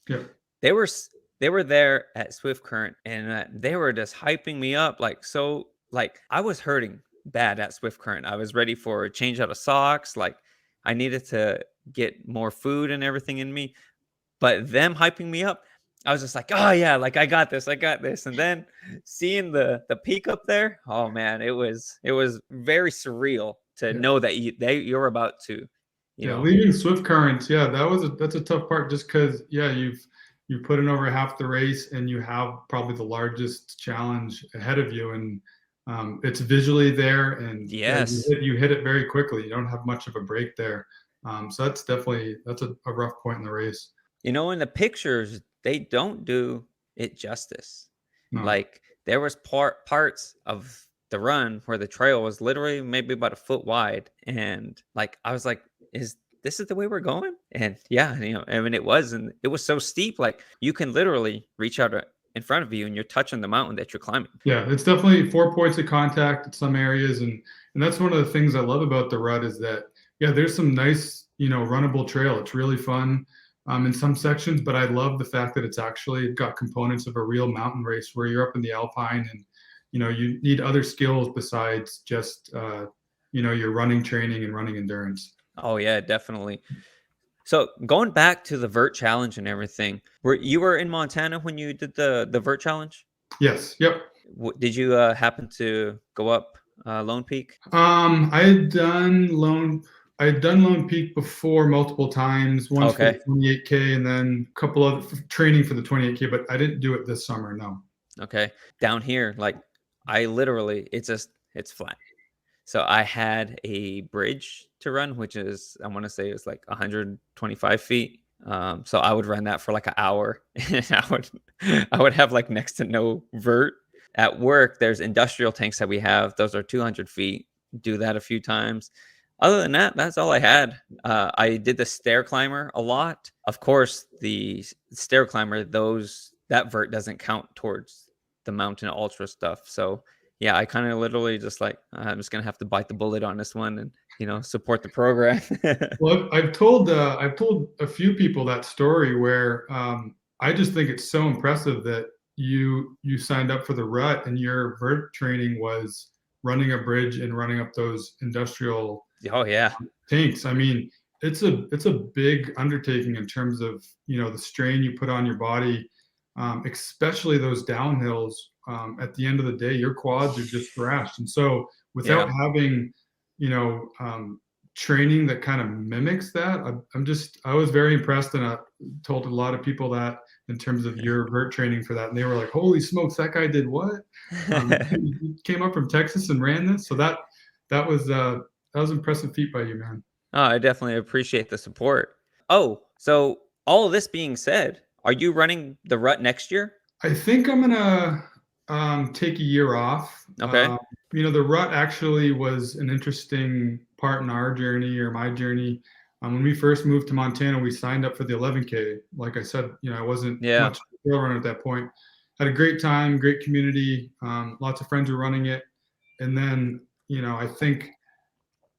Yeah. They were there at Swift Current, and they were just hyping me up like I was hurting bad at Swift Current. I was ready for a change out of socks. Like I needed to get more food and everything in me. But them hyping me up, I was just like, oh yeah, like I got this. And then seeing the peak up there, oh man, it was very surreal to know that you're about to, you know. Leading Swift Currents, that's a tough part, just because you put in over half the race and you have probably the largest challenge ahead of you, and it's visually there, and you hit it very quickly. You don't have much of a break there, so that's a rough point in the race. In the pictures, they don't do it justice. No. Like there was parts of the run where the trail was literally maybe about a foot wide, and like I was like, this is the way we're going? And I mean it was, and it was so steep, like you can literally reach out in front of you and you're touching the mountain that you're climbing. Yeah, it's definitely 4 points of contact in some areas, and that's one of the things I love about the Rut is that there's some nice runnable trail. It's really fun in some sections, but I love the fact that it's actually got components of a real mountain race where you're up in the Alpine, and you need other skills besides just your running training and running endurance. Oh yeah, definitely. So going back to the vert challenge and everything, you were in Montana when you did the vert challenge? Yes. Yep. Did you happen to go up Lone Peak? I had done Lone Peak before multiple times. Once for the 28K, and then a couple of training for the 28K, but I didn't do it this summer. No. Okay. Down here, like I literally, it's flat. So I had a bridge to run, which is, I want to say it's like 125 feet. So I would run that for like an hour, and I would have like next to no vert. At work, there's industrial tanks that we have. Those are 200 feet. Do that a few times. Other than that, that's all I had. I did the stair climber a lot. Of course, the stair climber, that vert doesn't count towards the Moun10 Ultra stuff. So yeah, I kind of literally just like, I'm just going to have to bite the bullet on this one and, support the program. Well, I've told a few people that story where I just think it's so impressive that you signed up for the Rut and your vert training was running a bridge and running up those industrial tanks. I mean, it's a big undertaking in terms of, the strain you put on your body, especially those downhills. At the end of the day, your quads are just thrashed. And so without having, training that kind of mimics that, I was very impressed, and I told a lot of people that in terms of your vert training for that. And they were like, holy smokes, that guy did what? He came up from Texas and ran this. So that was an impressive feat by you, man. Oh, I definitely appreciate the support. Oh, so all of this being said, are you running the Rut next year? I think I'm gonna take a year off. Okay. The Rut actually was an interesting part in our journey, or my journey. When we first moved to Montana, we signed up for the 11K. Like I said, I wasn't much of a trail runner at that point. Had a great time, great community. Lots of friends were running it. And then, I think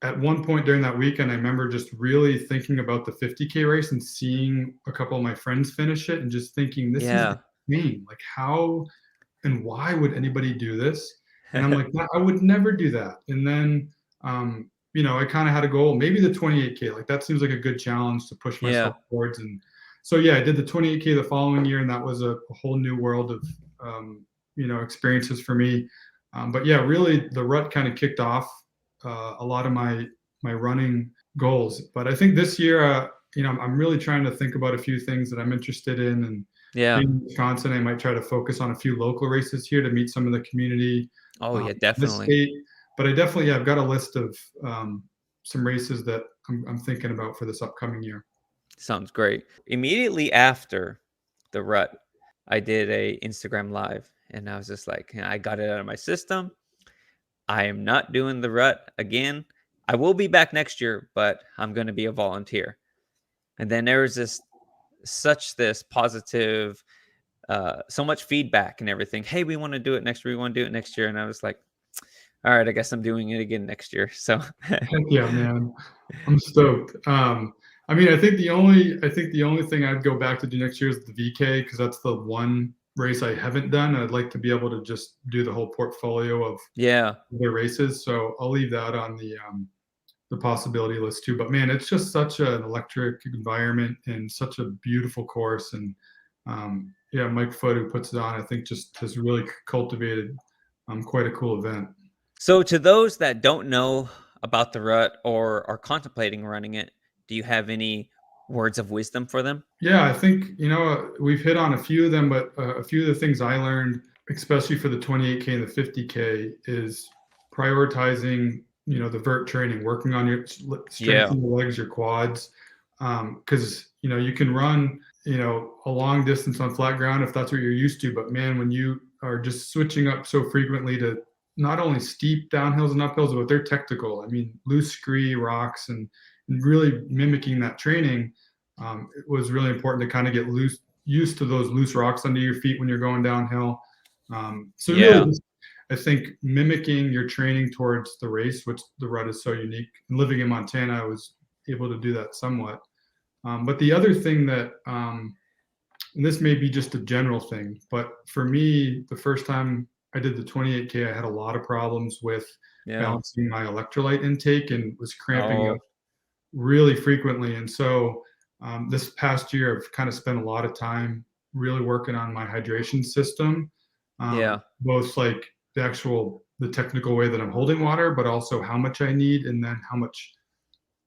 at one point during that weekend, I remember just really thinking about the 50K race and seeing a couple of my friends finish it and just thinking, this is insane. Like, how and why would anybody do this? And I'm like, I would never do that. And then, I kind of had a goal, maybe the 28K. Like, that seems like a good challenge to push myself towards. And so, I did the 28K the following year, and that was a whole new world of, experiences for me. But really, the Rut kind of kicked off a lot of my running goals. But I think this year, I'm really trying to think about a few things that I'm interested in. And in Wisconsin, I might try to focus on a few local races here to meet some of the community. Oh, yeah, definitely. But I've got a list of some races that I'm thinking about for this upcoming year. Sounds great. Immediately after the Rut, I did a Instagram Live, and I was just like, I got it out of my system. I am not doing the Rut again. I will be back next year, but I'm going to be a volunteer. And then there was this positive, so much feedback and everything. Hey, we want to do it next year. We want to do it next year. And I was like, All right, I guess I'm doing it again next year. So yeah, man, I'm stoked. I mean, I think the only thing I'd go back to do next year is the VK, because that's the one race I haven't done. I'd like to be able to just do the whole portfolio of their races. So I'll leave that on the possibility list too. But man, it's just such an electric environment and such a beautiful course. And yeah, Mike Foote, who puts it on, I think just has really cultivated quite a cool event. So to those that don't know about the Rut or are contemplating running it, do you have any words of wisdom for them? Yeah, I think, we've hit on a few of them, but a few of the things I learned, especially for the 28K and the 50K, is prioritizing, the vert training, working on your strength in your legs, your quads. Because, you can run, a long distance on flat ground if that's what you're used to. But man, when you are just switching up so frequently to not only steep downhills and uphills, but they're technical. I mean, loose scree, rocks, and really mimicking that training. It was really important to kind of get used to those loose rocks under your feet when you're going downhill. Really just, I think, mimicking your training towards the race, which the Rut is so unique. And living in Montana, I was able to do that somewhat. But the other thing that, and this may be just a general thing, but for me, the first time I did the 28K, I had a lot of problems with balancing my electrolyte intake and was cramping up really frequently. And so this past year, I've kind of spent a lot of time really working on my hydration system. Both like the technical way that I'm holding water, but also how much I need and then how much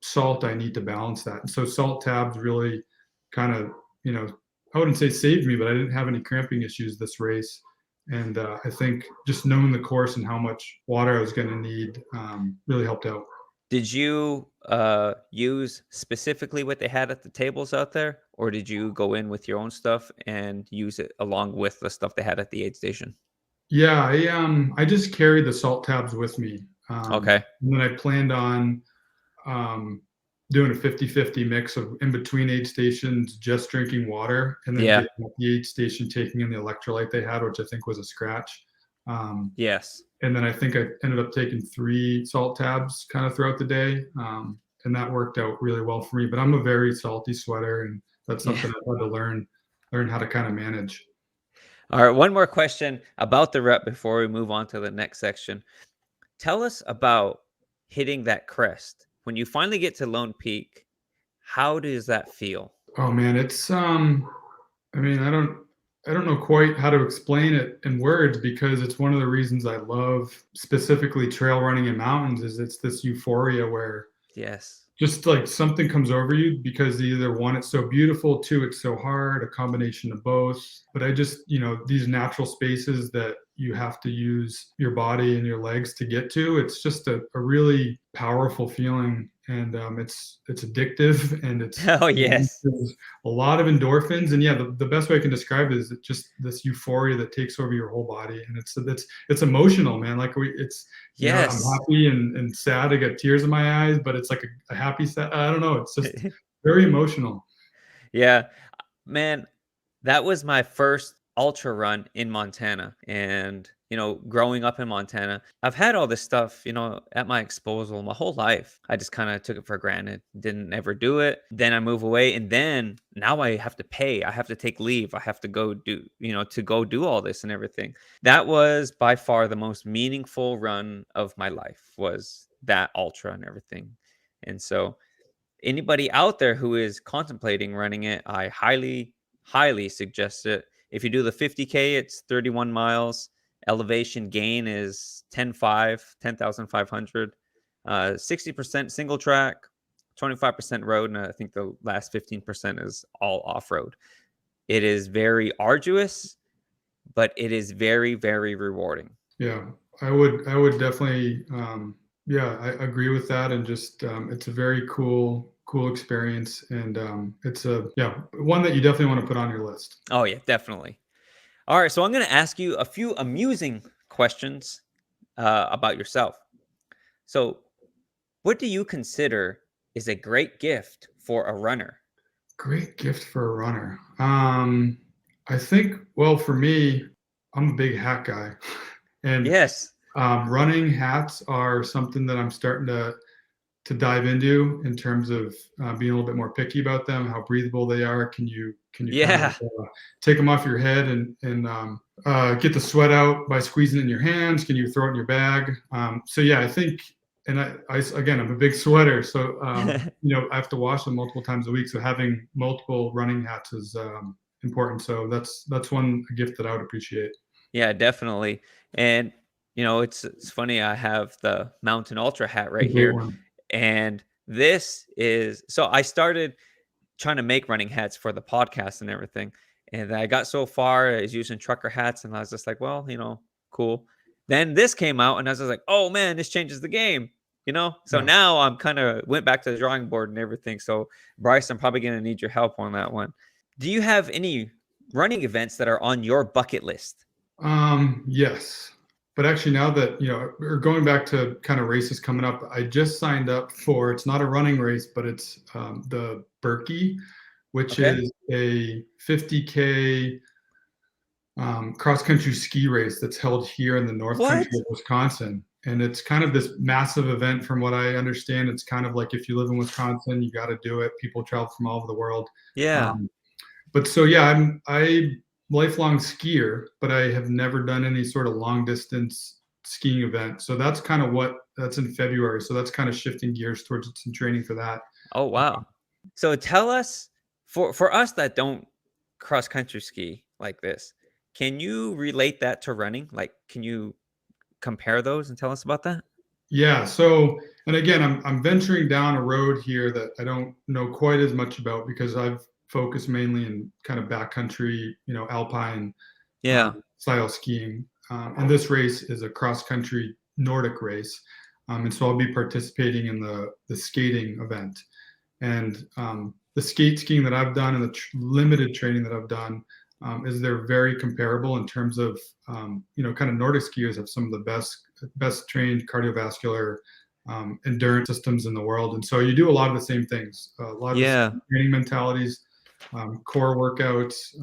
salt I need to balance that. And so salt tabs really kind of, I wouldn't say saved me, but I didn't have any cramping issues this race. And I think just knowing the course and how much water I was going to need really helped out. Did you use specifically what they had at the tables out there, or did you go in with your own stuff and use it along with the stuff they had at the aid station? Yeah, I just carried the salt tabs with me. Okay. And then I planned on doing a 50-50 mix of in between aid stations, just drinking water, and then getting at the aid station, taking in the electrolyte they had, which I think was a scratch. Yes. And then I think I ended up taking 3 salt tabs kind of throughout the day. And that worked out really well for me. But I'm a very salty sweater, and that's something I've had to learn how to kind of manage. All right, one more question about the Rut before we move on to the next section. Tell us about hitting that crest. When you finally get to Lone Peak, how does that feel? Oh man, it's I mean, I don't know quite how to explain it in words, because it's one of the reasons I love specifically trail running in mountains. Is it's this euphoria where just like something comes over you, because either one, it's so beautiful, two, it's so hard, a combination of both. But I just, these natural spaces that you have to use your body and your legs to get to, it's just a really powerful feeling. And it's addictive, and it's a lot of endorphins. And yeah, the best way I can describe it is just this euphoria that takes over your whole body. And it's emotional, man. Like it's I'm happy and sad. I got tears in my eyes, but it's like a happy sad. I don't know. It's just very emotional. Yeah, man, that was my first ultra run in Montana. And, growing up in Montana, I've had all this stuff, at my disposal my whole life. I just kind of took it for granted, didn't ever do it. Then I move away, and then now I have to pay. I have to take leave. I have to go do, to go do all this and everything. That was by far the most meaningful run of my life, was that ultra and everything. And so anybody out there who is contemplating running it, I highly suggest it. If you do the 50K, it's 31 miles. Elevation gain is 10,500. 60% single track, 25% road, and I think the last 15% is all off-road. It is very arduous, but it is very, very rewarding. Yeah, I would definitely, I agree with that. And just, it's a very cool experience. And it's one that you definitely want to put on your list. Oh yeah, definitely. All right, so I'm going to ask you a few amusing questions about yourself. So what do you consider is a great gift for a runner? Great gift for a runner. I think, well, for me, I'm a big hat guy. And Running hats are something that I'm starting to dive into in terms of being a little bit more picky about them, how breathable they are. Can you kind of take them off your head and get the sweat out by squeezing it in your hands? Can you throw it in your bag? So yeah, I think, and I again, I'm a big sweater, so you know, I have to wash them multiple times a week. So having multiple running hats is important. So that's one gift that I would appreciate. Yeah, definitely. And you know, it's funny. I have the Moun10 Ultra hat right here. And this is, so I started trying to make running hats for the podcast and everything. And I got so far as using trucker hats, and I was just like, well, you know, cool. Then this came out, and I was just like, oh man, this changes the game, you know? So now I'm kind of went back to the drawing board and everything. So Bryce, I'm probably going to need your help on that one. Do you have any running events that are on your bucket list? Yes. But actually, now that, you know, we're going back to kind of races coming up, I just signed up for, it's not a running race, but it's the Berkey, which is a 50K cross-country ski race that's held here in the North Country of Wisconsin. And it's kind of this massive event from what I understand. It's kind of like if you live in Wisconsin, you got to do it. People travel from all over the world. Yeah. But so, yeah, I'm lifelong skier, but I have never done any sort of long distance skiing event. So that's kind of that's in February. So that's kind of shifting gears towards some training for that. Oh, wow. So tell us, for us that don't cross country ski like this, can you relate that to running? Like, can you compare those and tell us about that? Yeah. So, and again, I'm venturing down a road here that I don't know quite as much about because I've focused mainly in kind of backcountry, you know, alpine style skiing. And this race is a cross country Nordic race. And so I'll be participating in the skating event. And the skate skiing that I've done and the limited training that I've done is they're very comparable in terms of, you know, kind of Nordic skiers have some of the best trained cardiovascular endurance systems in the world. And so you do a lot of the same things, a lot of the training mentalities, core workouts,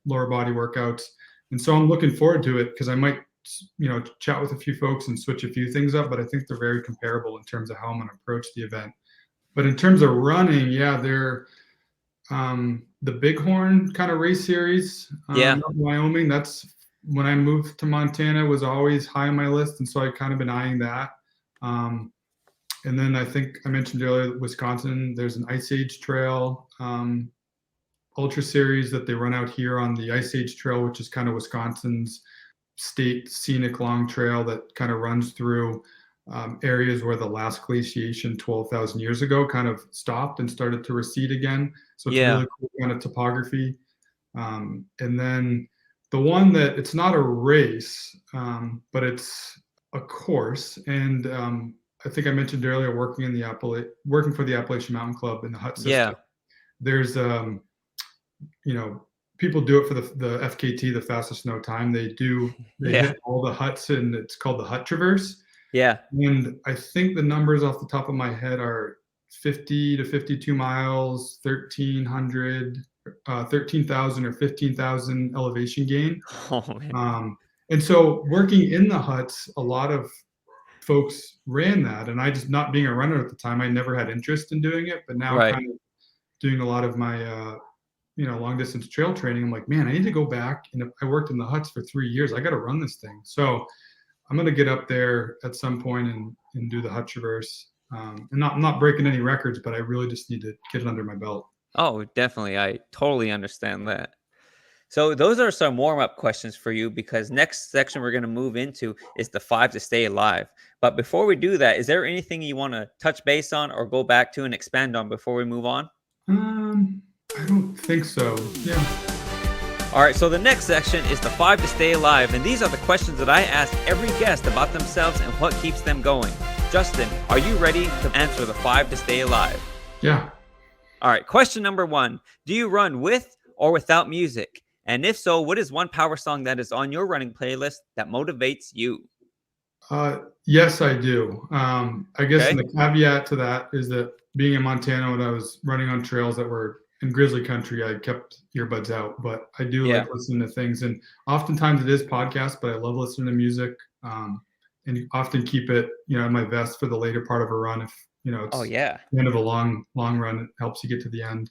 lower body workouts. And so I'm looking forward to it because I might, you know, chat with a few folks and switch a few things up, but I think they're very comparable in terms of how I'm going to approach the event. But in terms of running, yeah, they're the Bighorn kind of race series, Wyoming. That's when I moved to Montana, was always high on my list. And so I kind of been eyeing that. And then I think I mentioned earlier, Wisconsin, there's an Ice Age Trail ultra series that they run out here on the Ice Age Trail, which is kind of Wisconsin's state scenic long trail that kind of runs through areas where the last glaciation 12,000 years ago kind of stopped and started to recede again. So it's really cool kind of topography. And then the one that it's not a race, but it's a course. And I think I mentioned earlier, working for the Appalachian Mountain Club in the hut system. Yeah. There's you know, people do it for the FKT, the fastest no time. They hit all the huts, and it's called the Hut Traverse. Yeah. And I think the numbers off the top of my head are 50 to 52 miles, 13,000 or 15,000 elevation gain. Oh, man. And so working in the huts, a lot of folks ran that, and I just, not being a runner at the time, I never had interest in doing it, but now kind of doing a lot of my you know, long distance trail training, I'm like, man, I need to go back. And I worked in the huts for 3 years. I got to run this thing. So I'm going to get up there at some point and do the Hut Traverse. And I'm not breaking any records, but I really just need to get it under my belt. Oh, definitely. I totally understand that. So those are some warm-up questions for you, because next section we're going to move into is the 5 to stay alive. But before we do that, is there anything you want to touch base on or go back to and expand on before we move on? I don't think so. Yeah. All right, so the next section is the 5 to stay alive, and these are the questions that I ask every guest about themselves and what keeps them going. Justin, are you ready to answer the 5 to stay alive? Yeah. All right, question number 1. Do you run with or without music? And if so, what is one power song that is on your running playlist that motivates you? Yes, I do. I guess the caveat to that is that being in Montana, when I was running on trails that were in grizzly country, I kept earbuds out, but I do like listening to things. And oftentimes it is podcasts, but I love listening to music. and often keep it, in my vest for the later part of a run. If, it's the end of a long run, it helps you get to the end.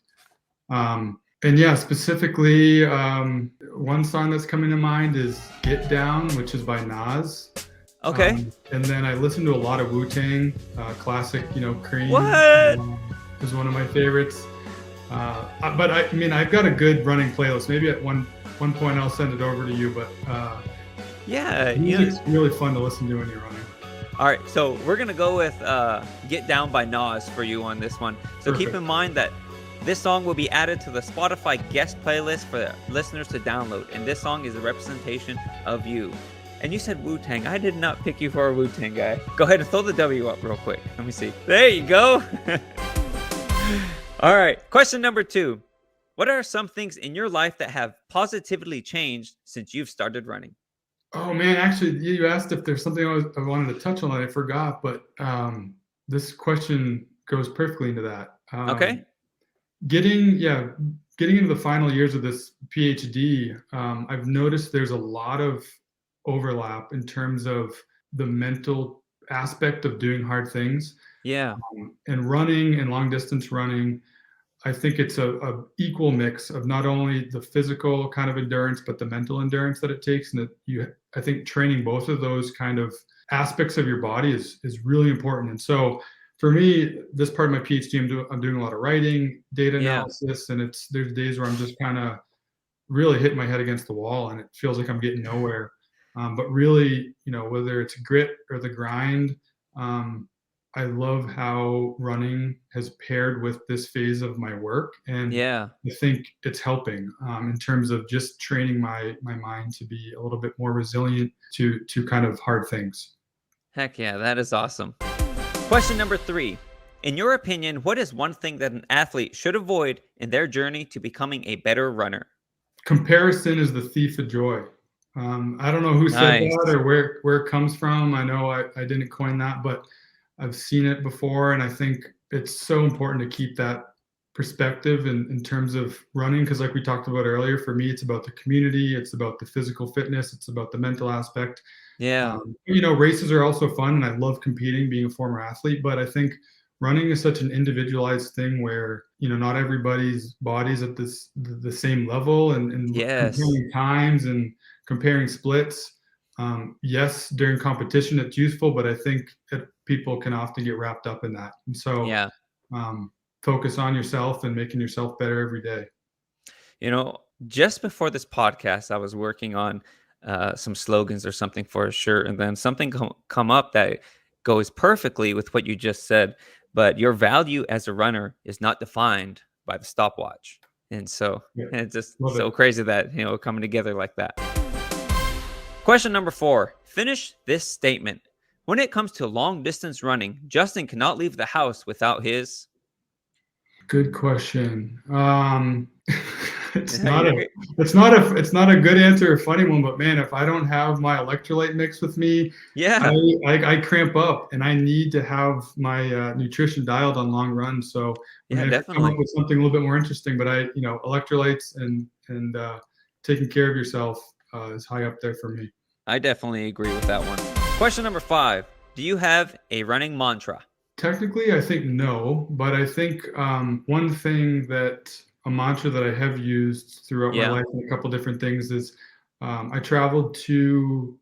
And yeah, specifically, one song that's coming to mind is Get Down, which is by Nas. Okay. And then I listen to a lot of Wu-Tang, classic, Cream. What? Is one of my favorites. But I've got a good running playlist. Maybe at one point I'll send it over to you, but it's really fun to listen to when you're running. All right, so we're going to go with Get Down by Nas for you on this one. So Perfect. Keep in mind that this song will be added to the Spotify guest playlist for listeners to download. And this song is a representation of you. And you said Wu-Tang. I did not pick you for a Wu-Tang guy. Go ahead and throw the W up real quick. Let me see. There you go. All right, question number 2. What are some things in your life that have positively changed since you've started running? Oh man, actually, you asked if there's something I wanted to touch on that I forgot, but this question goes perfectly into that. Okay. Getting into the final years of this PhD, I've noticed there's a lot of overlap in terms of the mental aspect of doing hard things. Yeah. And running and long distance running, I think it's a equal mix of not only the physical kind of endurance, but the mental endurance that it takes. And I think training both of those kind of aspects of your body is really important. And so for me, this part of my PhD, I'm doing a lot of writing, data analysis, and there's days where I'm just kind of really hitting my head against the wall and it feels like I'm getting nowhere. But really, whether it's grit or the grind, I love how running has paired with this phase of my work. And I think it's helping in terms of just training my mind to be a little bit more resilient to kind of hard things. Heck yeah, that is awesome. Question number 3. In your opinion, what is one thing that an athlete should avoid in their journey to becoming a better runner? Comparison is the thief of joy. I don't know who said that or where it comes from. I know I didn't coin that, but I've seen it before. And I think it's so important to keep that perspective in terms of running. Because like we talked about earlier, for me, it's about the community. It's about the physical fitness. It's about the mental aspect. Yeah. Races are also fun. And I love competing, being a former athlete. But I think running is such an individualized thing where, not everybody's body's at the same level and comparing times and comparing splits. Yes, during competition, it's useful, but I think that people can often get wrapped up in that. And so focus on yourself and making yourself better every day. Just before this podcast, I was working on some slogans or something for a shirt, and then something come up that goes perfectly with what you just said. But your value as a runner is not defined by the stopwatch. And so it's just crazy that, coming together like that. Question number 4. Finish this statement. When it comes to long distance running, Justin cannot leave the house without his... Good question. It's not a good answer, a funny one, but man, if I don't have my electrolyte mix with me, I cramp up and I need to have my nutrition dialed on long runs. So definitely come up with something a little bit more interesting, but electrolytes and taking care of yourself is high up there for me. I definitely agree with that one. Question number 5. Do you have a running mantra? Technically, I think no, but I think one thing a mantra that I have used throughout my life in a couple different things is I traveled to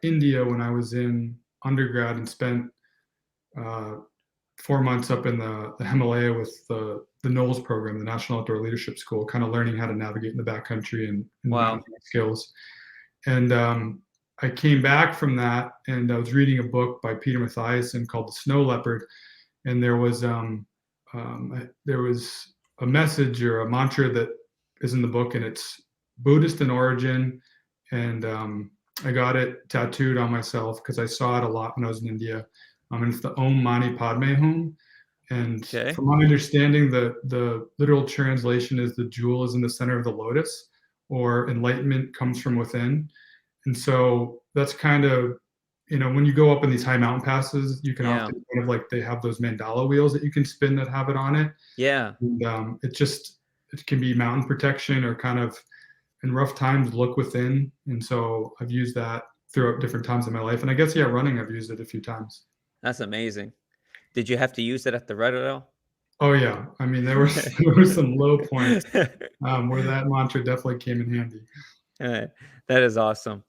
India when I was in undergrad and spent 4 months up in the Himalaya with the NOLS program, the National Outdoor Leadership School, kind of learning how to navigate in the backcountry and skills. And I came back from that and I was reading a book by Peter Mathiasson called The Snow Leopard. And there was a message or a mantra that is in the book, and it's Buddhist in origin. And I got it tattooed on myself because I saw it a lot when I was in India. And it's the Om Mani Padme Hum. And from my understanding, the literal translation is the jewel is in the center of the lotus, or enlightenment comes from within. And so that's kind of, when you go up in these high mountain passes, you can often kind of they have those mandala wheels that you can spin that have it on it. Yeah. And it can be mountain protection or kind of in rough times look within. And so I've used that throughout different times in my life. And I guess, yeah, running, I've used it a few times. That's amazing. Did you have to use it at the Rut Run? Oh yeah. I mean, there were some low points where that mantra definitely came in handy. That is awesome.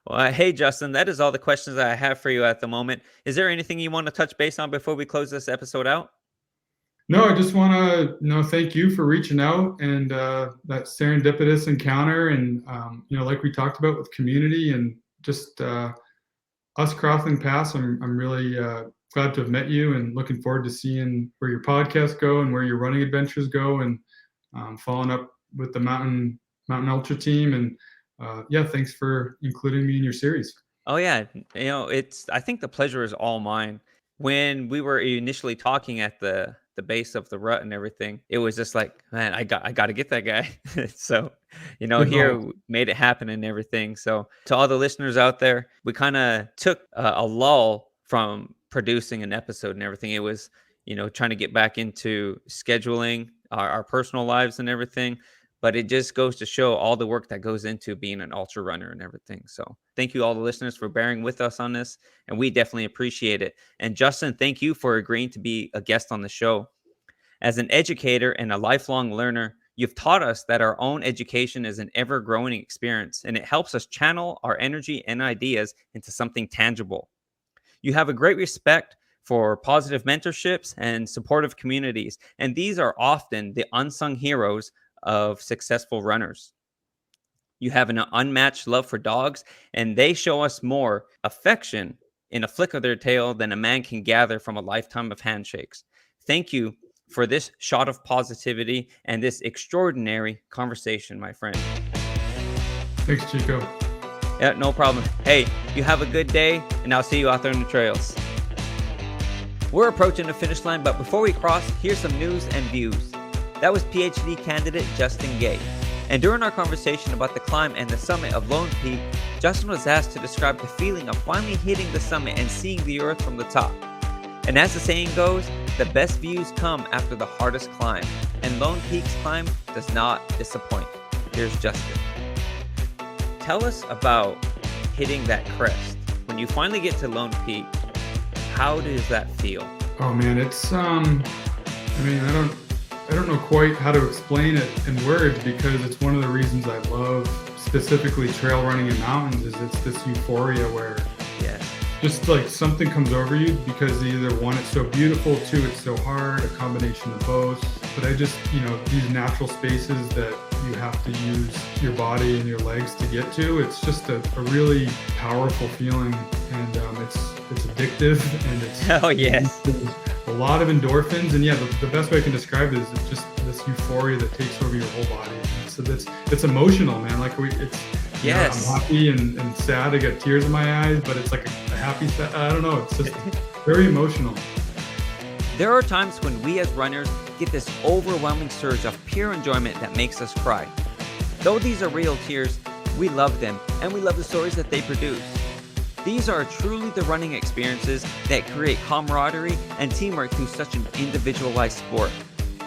Well, hey, Justin, that is all the questions I have for you at the moment. Is there anything you want to touch base on before we close this episode out? No, I just want to thank you for reaching out and that serendipitous encounter. And, like we talked about with community and just us crossing paths, I'm really glad to have met you and looking forward to seeing where your podcasts go and where your running adventures go, and following up with the Moun10 Ultra team. And thanks for including me in your series. Oh yeah. I think the pleasure is all mine. When we were initially talking at the base of the Rut and everything, it was just like, man, I got to get that guy. So, here we made it happen and everything. So to all the listeners out there, we kind of took a lull from producing an episode and everything. It was, trying to get back into scheduling our personal lives and everything. But it just goes to show all the work that goes into being an ultra runner and everything. So thank you all the listeners for bearing with us on this. And we definitely appreciate it. And Justin, thank you for agreeing to be a guest on the show. As an educator and a lifelong learner, you've taught us that our own education is an ever-growing experience, and it helps us channel our energy and ideas into something tangible. You have a great respect for positive mentorships and supportive communities, and these are often the unsung heroes of successful runners. You have an unmatched love for dogs, and they show us more affection in a flick of their tail than a man can gather from a lifetime of handshakes. Thank you for this shot of positivity and this extraordinary conversation, my friend. Thanks, Chico. Yeah, no problem. Hey, you have a good day, and I'll see you out there on the trails. We're approaching the finish line, but before we cross, here's some news and views. That was PhD candidate Justin Gay. And during our conversation about the climb and the summit of Lone Peak, Justin was asked to describe the feeling of finally hitting the summit and seeing the earth from the top. And as the saying goes, the best views come after the hardest climb, and Lone Peak's climb does not disappoint. Here's Justin. Tell us about hitting that crest. When you finally get to Lone Peak, how does that feel? Oh man, it's I don't know quite how to explain it in words, because it's one of the reasons I love specifically trail running in mountains. Is it's this euphoria where just like something comes over you, because either one, it's so beautiful, two, it's so hard, a combination of both. But I just, these natural spaces that you have to use your body and your legs to get to, it's just a really powerful feeling, and it's addictive, and it's a lot of endorphins. And the best way I can describe it is it's just this euphoria that takes over your whole body. So it's emotional, man. Like I'm happy and sad. I got tears in my eyes, but it's like a happy, I don't know. It's just very emotional. There are times when we as runners get this overwhelming surge of pure enjoyment that makes us cry. Though these are real tears, we love them, and we love the stories that they produce. These are truly the running experiences that create camaraderie and teamwork through such an individualized sport.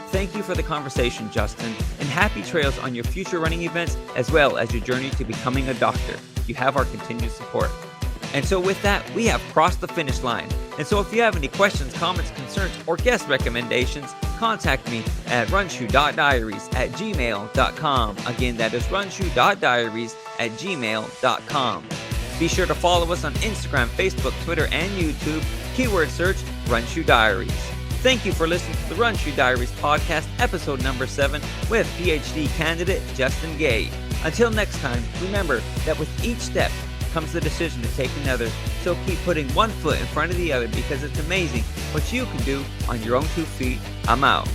Thank you for the conversation, Justin, and happy trails on your future running events, as well as your journey to becoming a doctor. You have our continued support. And so with that, we have crossed the finish line. And so if you have any questions, comments, concerns, or guest recommendations, contact me at runshoediaries@gmail.com. Again, that is runshoediaries@gmail.com. Be sure to follow us on Instagram, Facebook, Twitter, and YouTube. Keyword search Run Shoe Diaries. Thank you for listening to the Run Shoe Diaries podcast, episode number 7, with PhD candidate Justin Gay. Until next time, remember that with each step comes the decision to take another. So keep putting one foot in front of the other, because it's amazing what you can do on your own 2 feet. I'm out.